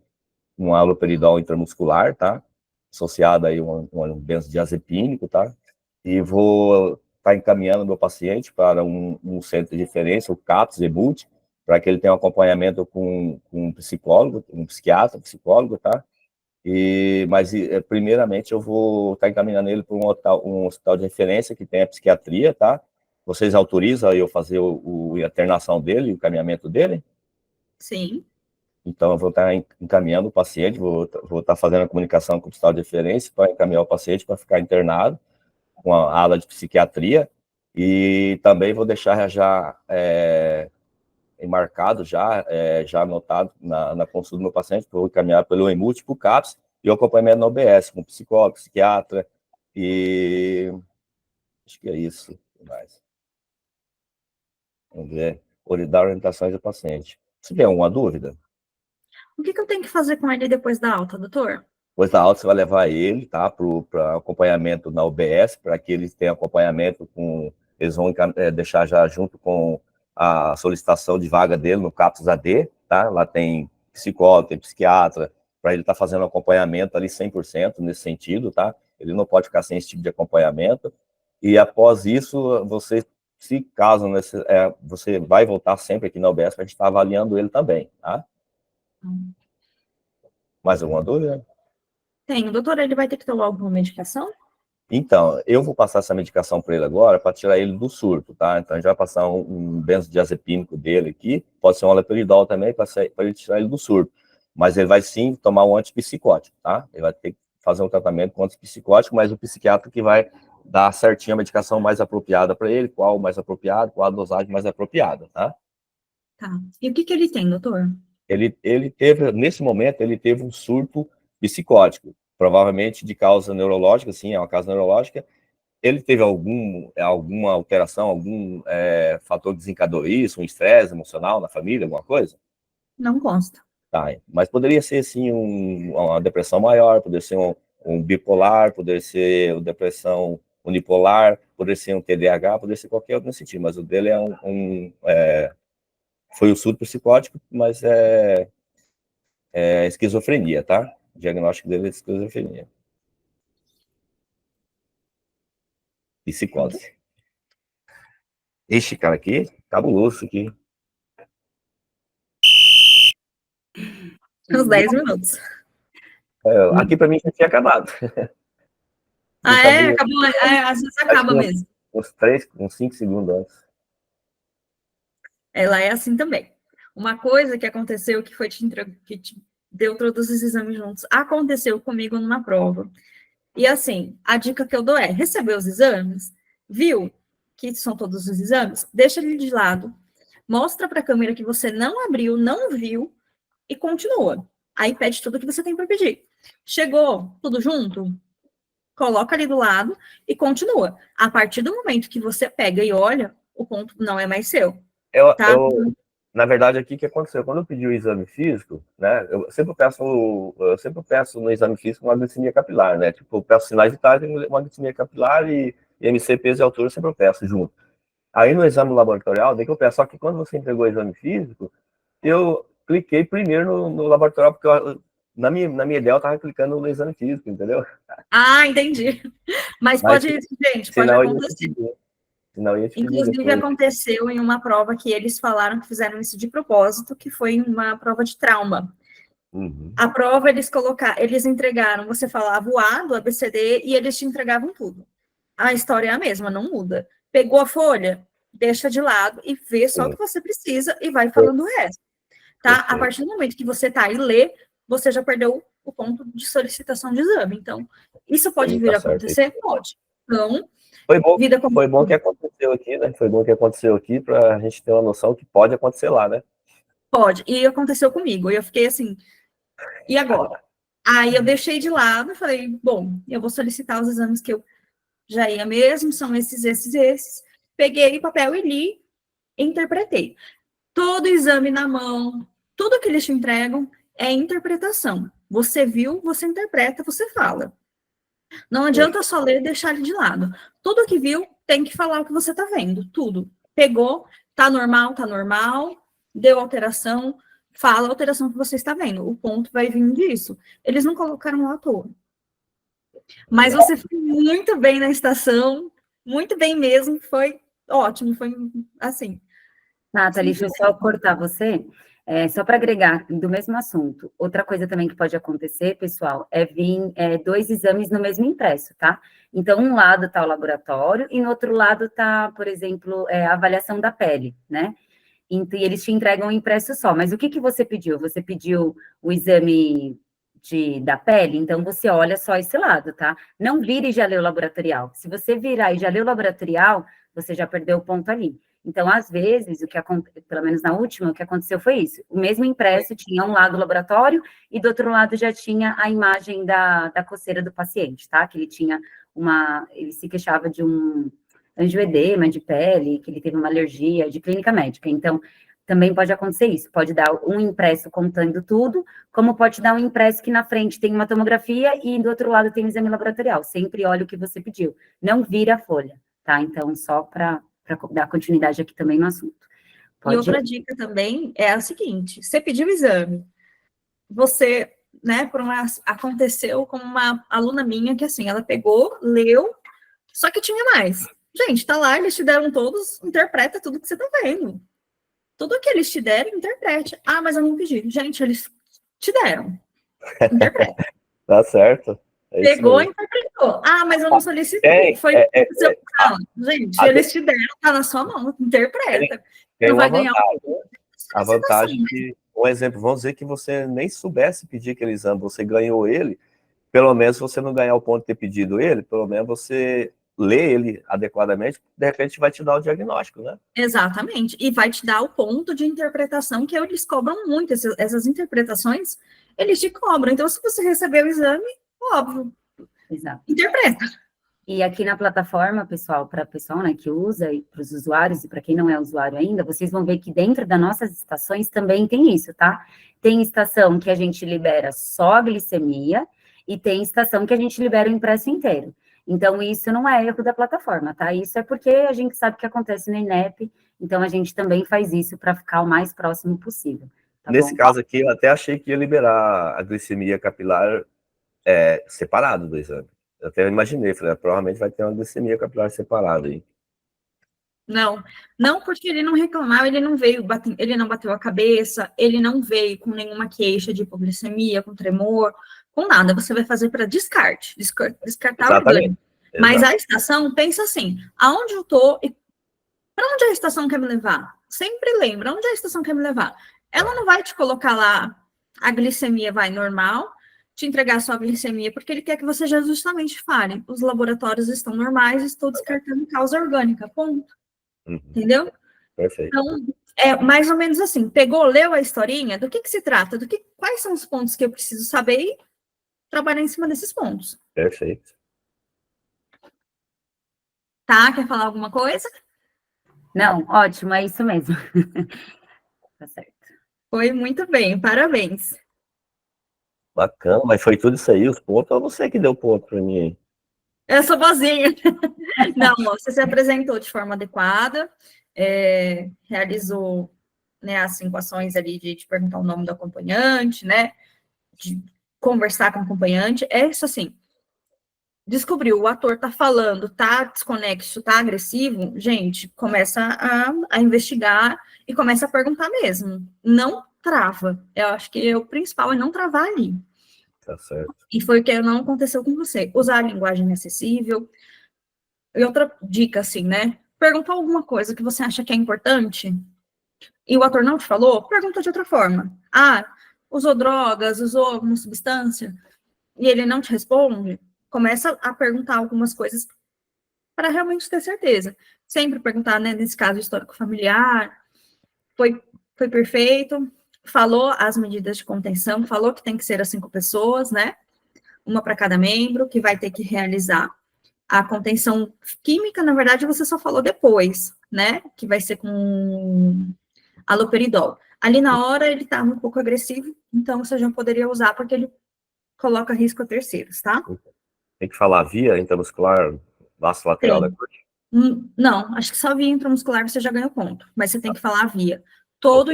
um haloperidol intramuscular, tá? Associado aí um benzodiazepínico, tá? E vou estar encaminhando meu paciente para um centro de referência, o CAPS, EBUT, para que ele tenha um acompanhamento com um psicólogo, um psiquiatra, psicólogo, tá? Mas, primeiramente, eu vou estar encaminhando ele para um hospital de referência que tem a psiquiatria, tá? Vocês autorizam eu fazer a internação dele, o encaminhamento dele? Sim. Então, eu vou estar encaminhando o paciente, vou estar fazendo a comunicação com o hospital de referência para encaminhar o paciente para ficar internado com a ala de psiquiatria, e também vou deixar já marcado já, já anotado na consulta do meu paciente, foi encaminhado pelo múltiplo CAPS e o acompanhamento na OBS, com psicólogo, psiquiatra, e acho que é isso. O que mais? Vamos ver. Dar orientações ao paciente. Se tiver alguma dúvida, O que eu tenho que fazer com ele depois da alta, doutor? depois da alta, você vai levar ele, tá, para acompanhamento na UBS, para que eles tenham acompanhamento com. Eles vão deixar já junto com a solicitação de vaga dele no CAPS AD, tá? Lá tem psicólogo, tem psiquiatra, para ele estar fazendo acompanhamento ali 100% nesse sentido, tá? Ele não pode ficar sem esse tipo de acompanhamento. E após isso, você, se caso você vai voltar sempre aqui na UBS para a gente estar avaliando ele também, tá? Mais alguma dúvida? Tenho. Doutor, ele vai ter que tomar alguma medicação? Então, eu vou passar essa medicação para ele agora para tirar ele do surto, tá? Então, a gente vai passar um benzodiazepínico dele aqui, pode ser um haloperidol também, para ele tirar ele do surto. Mas ele vai sim tomar um antipsicótico, tá? Ele vai ter que fazer um tratamento com antipsicótico, mas o psiquiatra que vai dar certinho a medicação mais apropriada para ele, qual mais apropriado, qual a dosagem mais apropriada, tá? Tá. E o que ele tem, doutor? Ele teve, nesse momento, ele teve um surto psicótico, provavelmente de causa neurológica, sim, é uma causa neurológica. Ele teve alguma alteração, algum fator que desencadeou isso, um estresse emocional na família, alguma coisa? Não consta. Tá, mas poderia ser, sim, uma depressão maior, poderia ser um bipolar, poderia ser uma depressão unipolar, poderia ser um TDAH, poderia ser qualquer outro nesse sentido, mas o dele foi o surto psicótico, mas esquizofrenia, tá? O diagnóstico dele é esquizofrenia. Psicose. Ixi, cara, aqui, cabuloso aqui. Uns 10 minutos. Aqui pra mim já tinha acabado. Ah, é? Acabou? Às vezes acaba mesmo. Uns 5 segundos antes. Ela é assim também. Uma coisa que aconteceu que te deu todos os exames juntos, aconteceu comigo numa prova. E assim, a dica que eu dou é: recebeu os exames, viu que são todos os exames, deixa ele de lado, mostra para a câmera que você não abriu, não viu e continua. Aí pede tudo que você tem para pedir. Chegou tudo junto? Coloca ali do lado e continua. A partir do momento que você pega e olha, o ponto não é mais seu. Tá? Na verdade, aqui o que aconteceu? Quando eu pedi o exame físico, né, eu sempre peço no exame físico uma glicemia capilar, né? Tipo, eu peço sinais vitais, uma glicemia capilar e MC, peso e altura, eu sempre peço junto. Aí no exame laboratorial, daí que eu peço, só que quando você entregou o exame físico, eu cliquei primeiro no laboratorial, porque na minha ideia eu estava clicando no exame físico, entendeu? Ah, entendi. Mas pode, gente, pode acontecer. Inclusive, aconteceu em uma prova que eles falaram que fizeram isso de propósito, que foi uma prova de trauma. Uhum. A prova, eles entregaram, você falava o A do ABCD e eles te entregavam tudo. A história é a mesma, não muda. Pegou a folha, deixa de lado e vê só o que você precisa e vai falando o resto. Tá? A partir do momento que você tá e lê, você já perdeu o ponto de solicitação de exame. Então, isso pode vir a acontecer? Pode. Então, foi bom que aconteceu aqui, né? Foi bom que aconteceu aqui para a gente ter uma noção que pode acontecer lá, né? Pode. E aconteceu comigo. E eu fiquei assim, e agora? Aí eu deixei de lado e falei, bom, eu vou solicitar os exames que eu já ia mesmo, são esses. Peguei papel e li, interpretei. Todo exame na mão, tudo que eles te entregam é interpretação. Você viu, você interpreta, você fala. Não adianta só ler e deixar ele de lado. Tudo que viu, tem que falar o que você está vendo, tudo. Pegou, tá normal, deu alteração, fala a alteração que você está vendo. O ponto vai vir disso. Eles não colocaram lá à toa. Mas você foi muito bem na estação, muito bem mesmo, foi ótimo, foi assim. Nathalie, deixa eu só cortar você, só para agregar do mesmo assunto. Outra coisa também que pode acontecer, pessoal, é vir 2 exames no mesmo impresso, tá? Então, um lado está o laboratório e no outro lado está, por exemplo, a avaliação da pele, né? E eles te entregam um impresso só. Mas o que você pediu? Você pediu o exame da pele? Então, você olha só esse lado, tá? Não vire e já lê o laboratorial. Se você virar e já lê o laboratorial, você já perdeu o ponto ali. Então, às vezes, pelo menos na última, o que aconteceu foi isso. O mesmo impresso tinha um lado laboratório e do outro lado já tinha a imagem da coceira do paciente, tá? Que ele tinha ele se queixava de um angioedema de pele, que ele teve uma alergia de clínica médica. Então, também pode acontecer isso. Pode dar um impresso contando tudo, como pode dar um impresso que na frente tem uma tomografia e do outro lado tem um exame laboratorial. Sempre olha o que você pediu. Não vira a folha, tá? Então, só para dar continuidade aqui também no assunto. E outra dica também é a seguinte: você pediu o exame, você, né, aconteceu com uma aluna minha que, assim, ela pegou, leu, só que tinha mais. Gente, tá lá, eles te deram todos, interpreta tudo que você tá vendo. Tudo que eles te deram, interprete. Ah, mas eu não pedi. Gente, eles te deram. Interpreta. Tá certo. Pegou e interpretou. Ah, mas eu não solicitei. Gente, eles te deram, tá na sua mão. Interpreta. Tem não uma vai ganhar vantagem. A vantagem que, um exemplo, vamos dizer que você nem soubesse pedir aquele exame, você ganhou ele, pelo menos se você não ganhar o ponto de ter pedido ele, pelo menos você lê ele adequadamente, de repente vai te dar o diagnóstico, né? Exatamente. E vai te dar o ponto de interpretação que eles cobram muito. Essas interpretações, eles te cobram. Então, se você receber o exame, óbvio. Exato. Interpreta. E aqui na plataforma, pessoal, para o pessoal, né, que usa, e para os usuários, e para quem não é usuário ainda, vocês vão ver que dentro das nossas estações também tem isso, tá? Tem estação que a gente libera só a glicemia, e tem estação que a gente libera o impresso inteiro. Então, isso não é erro da plataforma, tá? Isso é porque a gente sabe o que acontece no INEP, então a gente também faz isso para ficar o mais próximo possível. Tá Nesse caso aqui, eu até achei que ia liberar a glicemia capilar separado do exame. Eu até imaginei, falei, provavelmente vai ter uma glicemia capilar separada aí. Não, porque ele não reclamava, ele não veio, ele não bateu a cabeça, ele não veio com nenhuma queixa de hipoglicemia, com tremor, com nada. Você vai fazer para descartar o orgânico. Mas a estação pensa assim: aonde eu tô e para onde a estação quer me levar? Sempre lembra, onde a estação quer me levar? Ela não vai te colocar lá, a glicemia vai normal, te entregar a sua glicemia, porque ele quer que você já justamente fale: os laboratórios estão normais, estou descartando causa orgânica, ponto. Entendeu? Perfeito. Então, é mais ou menos assim, pegou, leu a historinha, do que se trata, quais são os pontos que eu preciso saber e trabalhar em cima desses pontos. Perfeito. Tá? Quer falar alguma coisa? Não, ótimo, é isso mesmo. Tá certo. Foi muito bem, parabéns. Bacana, mas foi tudo isso aí, os pontos, eu não sei que deu ponto para mim aí. Eu sou boazinha. Não, você se apresentou de forma adequada, realizou, né, as 5 ações ali de perguntar o nome do acompanhante, né, de conversar com o acompanhante. É isso assim, descobriu, o ator tá falando, tá desconexo, tá agressivo, gente, começa a investigar e começa a perguntar mesmo. Não trava. Eu acho que o principal é não travar ali. Tá certo. E foi o que não aconteceu com você. Usar a linguagem acessível. E outra dica, assim, né? Perguntar alguma coisa que você acha que é importante e o ator não te falou, pergunta de outra forma. Ah, usou drogas, usou alguma substância e ele não te responde, começa a perguntar algumas coisas para realmente ter certeza. Sempre perguntar, né? Nesse caso, histórico familiar, foi perfeito, falou as medidas de contenção, falou que tem que ser as 5 pessoas, né? Uma para cada membro, que vai ter que realizar a contenção química. Na verdade, você só falou depois, né? Que vai ser com haloperidol. Ali na hora, ele estava um pouco agressivo, então você já poderia usar, porque ele coloca risco a terceiros, tá? Tem que falar via intramuscular, vaso lateral da corte? Não, acho que só via intramuscular você já ganhou ponto, mas você tem que falar via. Toda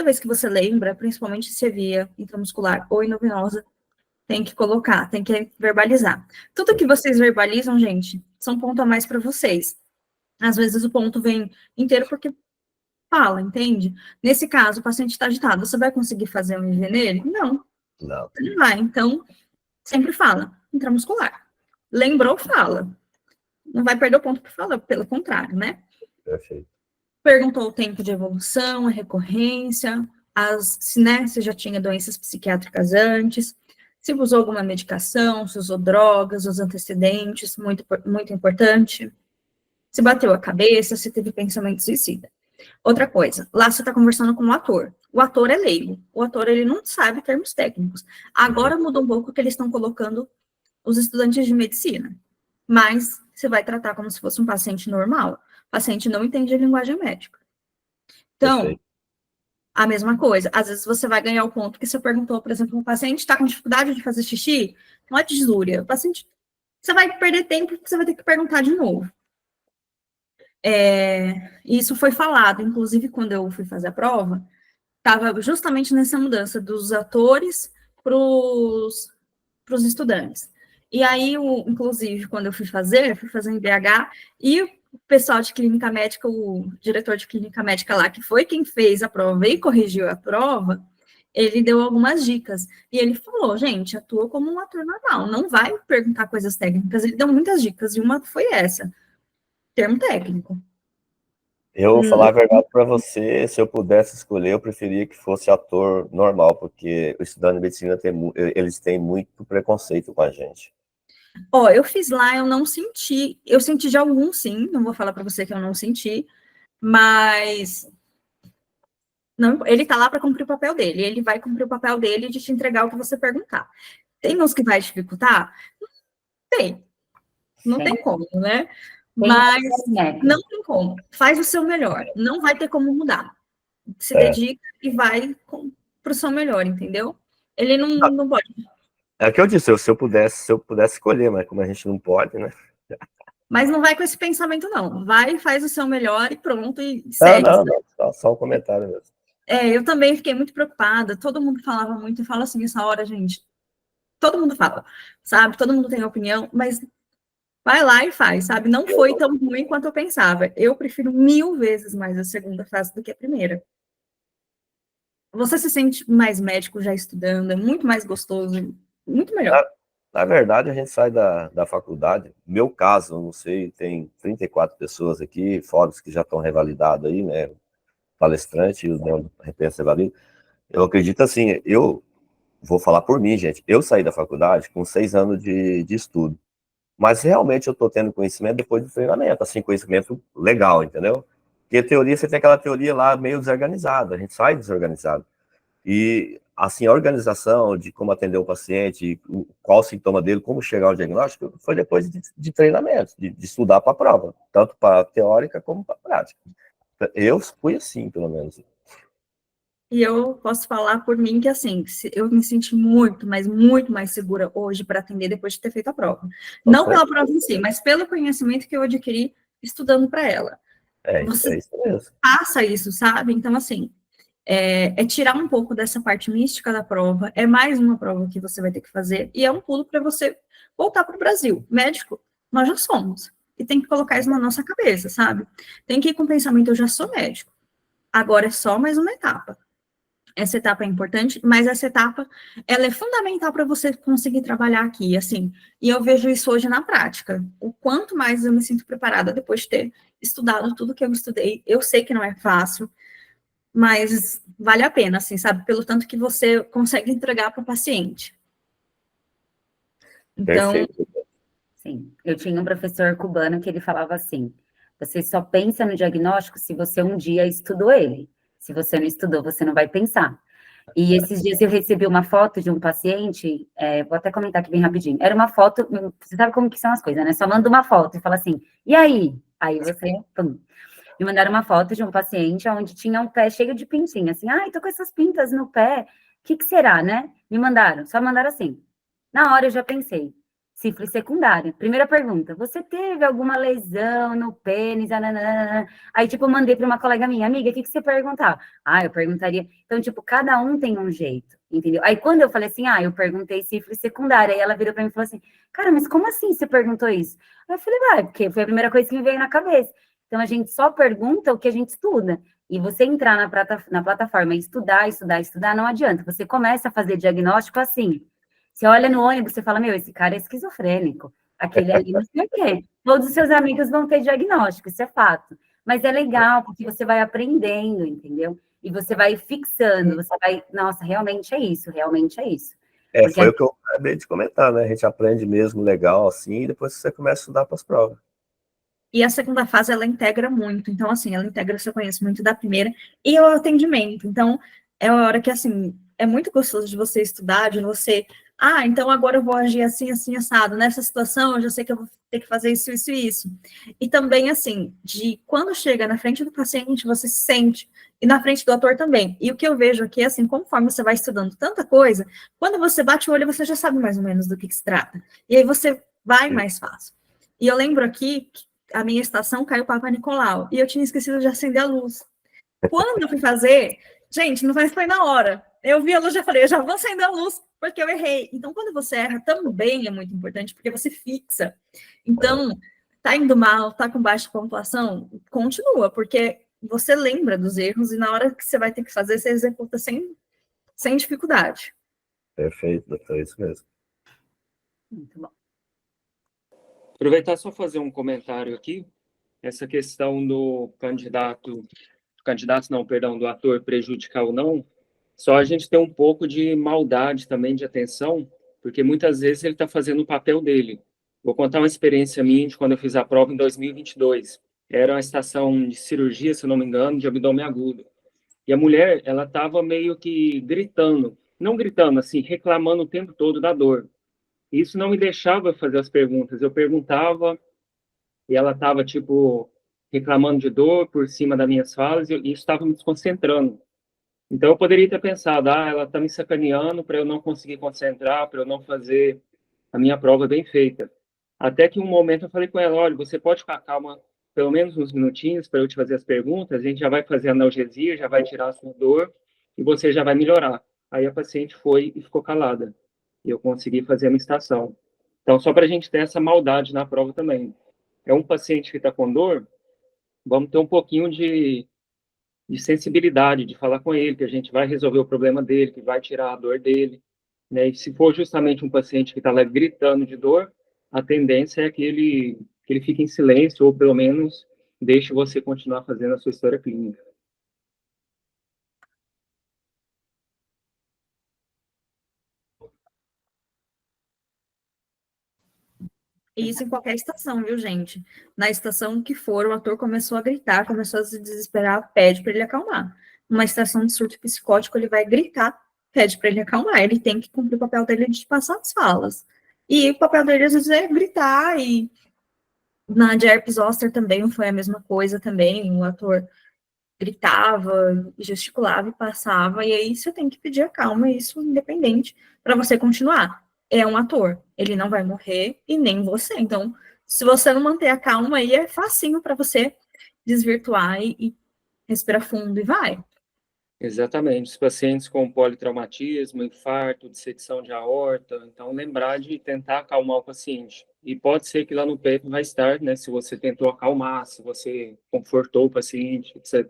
vez que você lembra, principalmente se é via intramuscular ou endovenosa, tem que colocar, tem que verbalizar. Tudo que vocês verbalizam, gente, são ponto a mais para vocês. Às vezes o ponto vem inteiro porque fala, entende? Nesse caso, o paciente está agitado, você vai conseguir fazer um IV nele? Não. Não. Não vai, então, sempre fala, intramuscular. Lembrou, fala. Não vai perder o ponto por falar, pelo contrário, né? Perfeito. Perguntou o tempo de evolução, a recorrência, se já tinha doenças psiquiátricas antes, se usou alguma medicação, se usou drogas, os antecedentes, muito, muito importante. Se bateu a cabeça, se teve pensamento suicida. Outra coisa, lá você está conversando com o ator. O ator é leigo. O ator, ele não sabe termos técnicos. Agora mudou um pouco que eles estão colocando os estudantes de medicina. Mas você vai tratar como se fosse um paciente normal. O paciente não entende a linguagem médica. Então, Perfeito. a mesma coisa. Às vezes você vai ganhar o ponto que você perguntou, por exemplo, um paciente está com dificuldade de fazer xixi, não é disúria. O paciente, você vai perder tempo porque você vai ter que perguntar de novo. Isso foi falado, inclusive, quando eu fui fazer a prova, estava justamente nessa mudança dos atores para os estudantes. E aí, inclusive, quando eu fui fazer em BH, e o pessoal de clínica médica, o diretor de clínica médica lá, que foi quem fez a prova e corrigiu a prova, ele deu algumas dicas. E ele falou, gente, atua como um ator normal, não vai perguntar coisas técnicas. Ele deu muitas dicas, e uma foi essa, termo técnico. Eu vou falar a verdade para você, se eu pudesse escolher, eu preferia que fosse ator normal, porque o estudante de medicina eles têm muito preconceito com a gente. Ó, eu fiz lá, eu não senti, eu senti de alguns sim, não vou falar para você que eu não senti, mas não, ele tá lá para cumprir o papel dele, ele vai cumprir o papel dele de te entregar o que você perguntar. Tem uns que vai dificultar? Tem, não tem como, né? Mas não tem como, faz o seu melhor, não vai ter como mudar. Se dedica e vai para o seu melhor, entendeu? Ele não pode. É o que eu disse, se eu pudesse escolher, mas como a gente não pode, né? Mas não vai com esse pensamento, não. Vai, faz o seu melhor e pronto, e segue. Não, só um comentário mesmo. Eu também fiquei muito preocupada, todo mundo falava muito, e fala assim, essa hora, gente, todo mundo fala, sabe? Todo mundo tem opinião, mas vai lá e faz, sabe? Não foi tão ruim quanto eu pensava. Eu prefiro 1000 vezes mais a segunda fase do que a primeira. Você se sente mais médico já estudando, é muito mais gostoso, muito melhor. Na verdade, a gente sai da faculdade, no meu caso, eu não sei, tem 34 pessoas aqui, fora os que já estão revalidados aí, né? Palestrante e o não repensa revalida. Eu acredito assim, eu vou falar por mim, gente, eu saí da faculdade com 6 anos de estudo, mas realmente eu estou tendo conhecimento depois do treinamento, assim, conhecimento legal, entendeu? Porque teoria, você tem aquela teoria lá meio desorganizada, a gente sai desorganizado. E, assim, a organização de como atender o paciente, qual o sintoma dele, como chegar ao diagnóstico, foi depois de treinamento, de estudar para a prova, tanto para a teórica como para a prática. Eu fui assim, pelo menos. E eu posso falar por mim que, assim, eu me senti muito, mas muito mais segura hoje para atender depois de ter feito a prova. Não pela prova em si, mas pelo conhecimento que eu adquiri estudando para ela. Você isso mesmo. passa isso, sabe? Então, assim, é tirar um pouco dessa parte mística da prova, é mais uma prova que você vai ter que fazer, e é um pulo para você voltar para o Brasil. Médico, nós já somos, e tem que colocar isso na nossa cabeça, sabe? Tem que ir com o pensamento, eu já sou médico, agora é só mais uma etapa. Essa etapa é importante, mas essa etapa, ela é fundamental para você conseguir trabalhar aqui, assim, e eu vejo isso hoje na prática. O quanto mais eu me sinto preparada depois de ter estudado tudo que eu estudei, eu sei que não é fácil, mas vale a pena, assim, sabe? Pelo tanto que você consegue entregar para o paciente. Então, Perfeito. Sim, eu tinha um professor cubano que ele falava assim, você só pensa no diagnóstico se você um dia estudou ele. Se você não estudou, você não vai pensar. E esses dias eu recebi uma foto de um paciente, vou até comentar aqui bem rapidinho. Era uma foto, você sabe como que são as coisas, né? Só manda uma foto e fala assim, e aí? Aí você, pum. Me mandaram uma foto de um paciente onde tinha um pé cheio de pintinha, assim, ai, tô com essas pintas no pé, o que será, né? Me mandaram, só mandaram assim. Na hora eu já pensei, sífilis secundária. Primeira pergunta, você teve alguma lesão no pênis? Ananana? Aí, tipo, eu mandei para uma colega minha, amiga, o que você perguntar? Ah, eu perguntaria. Então, tipo, cada um tem um jeito, entendeu? Aí, quando eu falei assim, eu perguntei sífilis secundária, aí ela virou para mim e falou assim, cara, mas como assim você perguntou isso? Aí eu falei, porque foi a primeira coisa que me veio na cabeça. Então, a gente só pergunta o que a gente estuda. E você entrar na plataforma e estudar, não adianta. Você começa a fazer diagnóstico assim. Você olha no ônibus, você fala, meu, esse cara é esquizofrênico. Aquele ali não sei o quê. Todos os seus amigos vão ter diagnóstico, isso é fato. Mas é legal, porque você vai aprendendo, entendeu? E você vai fixando, você vai, nossa, realmente é isso, realmente é isso. Porque Foi o que eu acabei de comentar, né? A gente aprende mesmo legal assim, e depois você começa a estudar para as provas. E a segunda fase, ela integra muito. Então, assim, ela integra o seu conhecimento muito da primeira e o atendimento. Então, é a hora que, assim, é muito gostoso de você estudar, de você... Ah, então agora eu vou agir assim, assim, assado. Nessa situação, eu já sei que eu vou ter que fazer isso, isso e isso. E também, assim, de quando chega na frente do paciente, você se sente... E na frente do ator também. E o que eu vejo aqui é, assim, conforme você vai estudando tanta coisa, quando você bate o olho, você já sabe mais ou menos do que se trata. E aí você vai mais fácil. E eu lembro aqui que a minha estação caiu Papa Nicolau, e eu tinha esquecido de acender a luz. Quando eu fui fazer, gente, não foi na hora. Eu vi a luz, já falei, eu já vou acender a luz, porque eu errei. Então, quando você erra, também é muito importante, porque você fixa. Então, tá indo mal, tá com baixa pontuação, continua, porque você lembra dos erros, e na hora que você vai ter que fazer, você executa sem dificuldade. Perfeito, doutor, é isso mesmo. Muito bom. Aproveitar só fazer um comentário aqui. Essa questão do do ator prejudicar ou não, só a gente tem um pouco de maldade também, de atenção, porque muitas vezes ele está fazendo o papel dele. Vou contar uma experiência minha de quando eu fiz a prova em 2022. Era uma estação de cirurgia, se eu não me engano, de abdômen agudo. E a mulher, ela estava meio que gritando, não gritando, assim, reclamando o tempo todo da dor. Isso não me deixava fazer as perguntas. Eu perguntava e ela estava, tipo, reclamando de dor por cima das minhas falas e isso estava me desconcentrando. Então, eu poderia ter pensado, ela está me sacaneando para eu não conseguir concentrar, para eu não fazer a minha prova bem feita. Até que um momento eu falei com ela, olha, você pode ficar calma pelo menos uns minutinhos para eu te fazer as perguntas, a gente já vai fazer a analgesia, já vai tirar a sua dor e você já vai melhorar. Aí a paciente foi e ficou calada. E eu consegui fazer a minha estação. Então, só para a gente ter essa maldade na prova também. É um paciente que está com dor, vamos ter um pouquinho de sensibilidade, de falar com ele, que a gente vai resolver o problema dele, que vai tirar a dor dele, né? E se for justamente um paciente que está lá gritando de dor, a tendência é que ele fique em silêncio, ou pelo menos deixe você continuar fazendo a sua história clínica. E isso em qualquer estação, viu, gente? Na estação que for, o ator começou a gritar, começou a se desesperar, pede para ele acalmar. Numa estação de surto psicótico, ele vai gritar, pede para ele acalmar. Ele tem que cumprir o papel dele de passar as falas. E o papel dele, às vezes, é gritar. E na de Herpes Zoster também foi a mesma coisa também. O ator gritava, gesticulava e passava. E aí você tem que pedir a calma, isso independente, para você continuar. É um ator, ele não vai morrer e nem você. Então, se você não manter a calma, aí é facinho para você desvirtuar e respirar fundo e vai. Exatamente. Os pacientes com politraumatismo, infarto, dissecção de aorta, então lembrar de tentar acalmar o paciente. E pode ser que lá no peito vai estar, né, se você tentou acalmar, se você confortou o paciente, etc.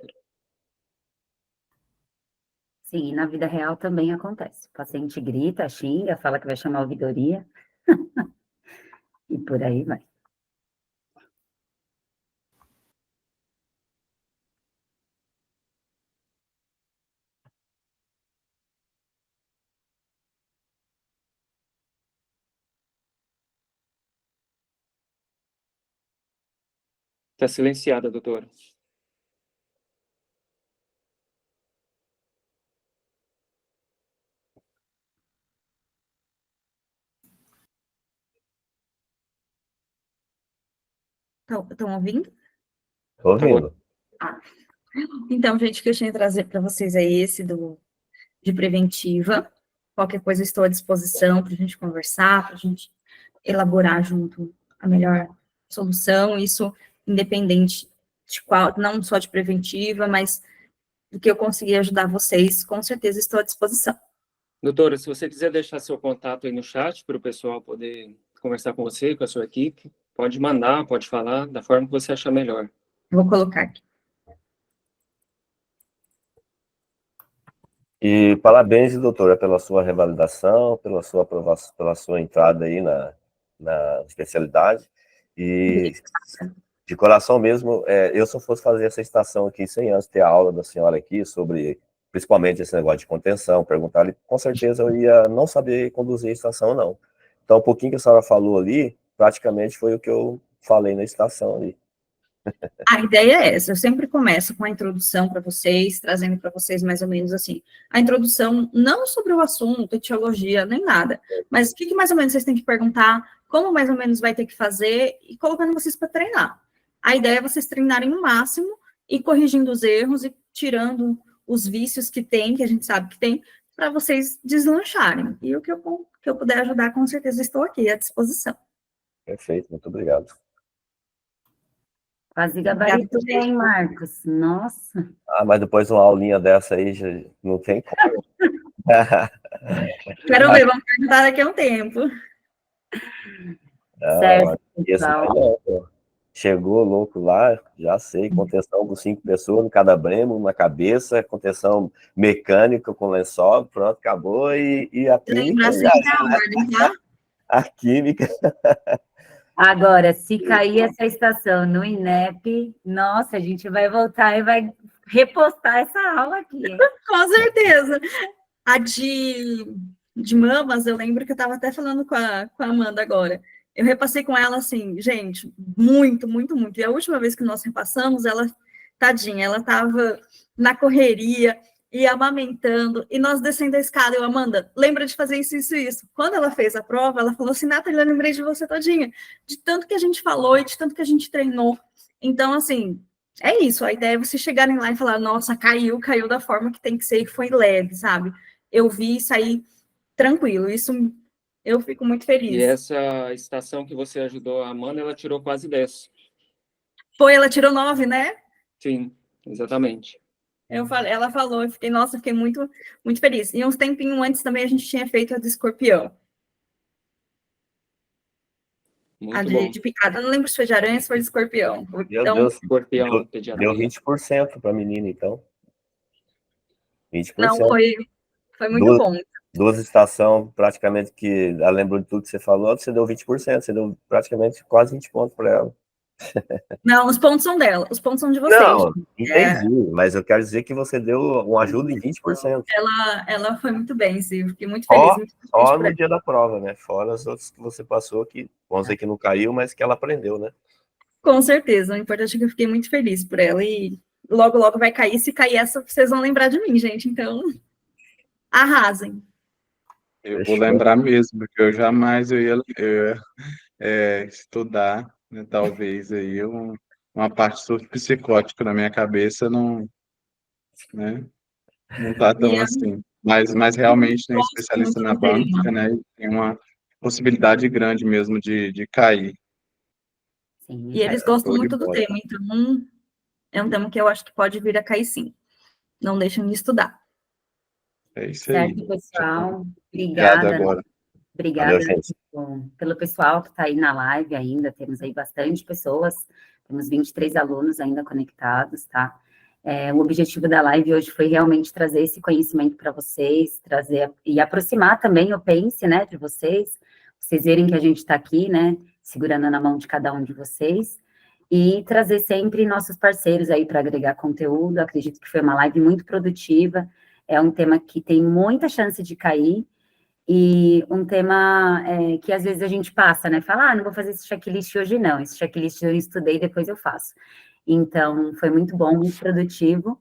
Sim, e na vida real também acontece. O paciente grita, xinga, fala que vai chamar a ouvidoria. E por aí vai. Está silenciada, doutora. Estão ouvindo? Tô ouvindo. Então, gente, o que eu tinha que trazer para vocês é esse de preventiva. Qualquer coisa, estou à disposição para a gente conversar, para a gente elaborar junto a melhor solução. Isso independente de qual, não só de preventiva, mas do que eu conseguir ajudar vocês, com certeza estou à disposição. Doutora, se você quiser deixar seu contato aí no chat para o pessoal poder conversar com você, com a sua equipe, pode mandar, pode falar, da forma que você achar melhor. Vou colocar aqui. E parabéns, doutora, pela sua revalidação, pela sua aprovação, pela sua entrada aí na especialidade. E de coração mesmo, eu se eu fosse fazer essa estação aqui, sem antes ter a aula da senhora aqui sobre, principalmente esse negócio de contenção, perguntar ali, com certeza eu ia não saber conduzir a estação, não. Então, um pouquinho que a senhora falou ali, praticamente foi o que eu falei na estação ali. A ideia é essa, eu sempre começo com a introdução para vocês, trazendo para vocês mais ou menos assim, a introdução não sobre o assunto, etiologia, nem nada, mas o que mais ou menos vocês têm que perguntar, como mais ou menos vai ter que fazer, e colocando vocês para treinar. A ideia é vocês treinarem o máximo, e corrigindo os erros, e tirando os vícios que tem, que a gente sabe que tem, para vocês deslancharem. E o que eu puder ajudar, com certeza estou aqui à disposição. Perfeito, muito obrigado. Quase gabaritou bem, Marcos. Nossa. Mas depois uma aulinha dessa aí já não tem como. Quero ver, vamos perguntar daqui a um tempo. Certo, pessoal. Chegou louco lá, já sei, contenção com 5 pessoas em cada bremo, na cabeça, contenção mecânica com lençol, pronto, acabou, e a química... A química... Agora, se cair essa estação no INEP, nossa, a gente vai voltar e vai repostar essa aula aqui, hein? Com certeza. A de mamas, eu lembro que eu estava até falando com a Amanda agora. Eu repassei com ela assim, gente, muito, muito, muito. E a última vez que nós repassamos, ela, tadinha, ela estava na correria e amamentando, e nós descendo a escada, eu, Amanda, lembra de fazer isso, isso, isso. Quando ela fez a prova, ela falou assim, Nathalie, eu lembrei de você todinha, de tanto que a gente falou e de tanto que a gente treinou. Então, assim, é isso, a ideia é vocês chegarem lá e falar, nossa, caiu da forma que tem que ser, e foi leve, sabe? Eu vi e saí tranquilo, isso eu fico muito feliz. E essa estação que você ajudou a Amanda, ela tirou quase 10. Foi, ela tirou 9, né? Sim, exatamente. Ela falou, eu fiquei, nossa, fiquei muito, muito feliz. E uns tempinho antes também a gente tinha feito a de escorpião. Muito bom. De picada. Eu não lembro se foi de aranha, se foi de escorpião. Meu Então, Deus, escorpião, deu 20% para a menina, então. 20%. Não, foi muito bom. 2 estações, praticamente, que ela lembrou de tudo que você falou, você deu 20%, você deu praticamente quase 20 pontos para ela. Não, os pontos são dela, os pontos são de vocês. Não, entendi, mas eu quero dizer que você deu uma ajuda em 20%. Ela foi muito bem, sim, eu fiquei muito feliz. Só no dia da prova, né? Fora as outras que você passou, que vamos dizer que não caiu, mas que ela aprendeu, né? Com certeza, o importante é que eu fiquei muito feliz por ela, e logo, logo vai cair. Se cair essa, vocês vão lembrar de mim, gente, então arrasem. Eu vou lembrar mesmo, porque eu jamais ia estudar, né, talvez aí uma parte sobre psicótico na minha cabeça não, né, não tá tão assim. Mas realmente, né, especialista na banca, né, tem uma possibilidade grande mesmo de cair. Sim, e eles gostam muito do tema, então é um tema que eu acho que pode vir a cair sim. Não deixem de estudar. É isso aí. Certo, pessoal. Obrigado agora. Obrigada pelo pessoal que está aí na live ainda. Temos aí bastante pessoas. Temos 23 alunos ainda conectados, tá? O objetivo da live hoje foi realmente trazer esse conhecimento para vocês, trazer e aproximar também o Pense, né, de vocês verem que a gente está aqui, né, segurando na mão de cada um de vocês, e trazer sempre nossos parceiros aí para agregar conteúdo. Acredito que foi uma live muito produtiva. É um tema que tem muita chance de cair, e um tema que às vezes a gente passa, né? Fala, não vou fazer esse checklist hoje não, esse checklist eu estudei, depois eu faço. Então, foi muito bom, muito produtivo,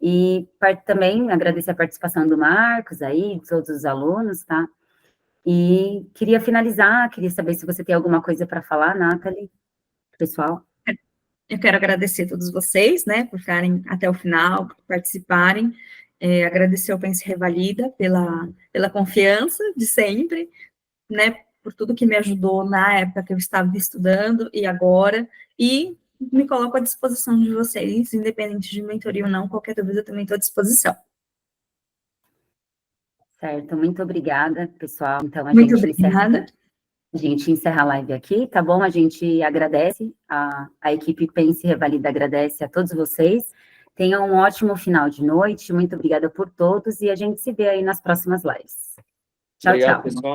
e também agradecer a participação do Marcos aí, de todos os alunos, tá? E queria finalizar, queria saber se você tem alguma coisa para falar, Nathalie, pessoal. Eu quero agradecer a todos vocês, né, por ficarem até o final, por participarem. Agradecer ao Pense Revalida pela confiança de sempre, né, por tudo que me ajudou na época que eu estava estudando e agora, e me coloco à disposição de vocês, independente de mentoria ou não, qualquer dúvida eu também estou à disposição. Certo, muito obrigada, pessoal. Então, a gente encerra a live aqui, tá bom? A gente agradece, a equipe Pense Revalida agradece a todos vocês. Tenham um ótimo final de noite, muito obrigada por todos, e a gente se vê aí nas próximas lives. Tchau, Obrigado, tchau. pessoal.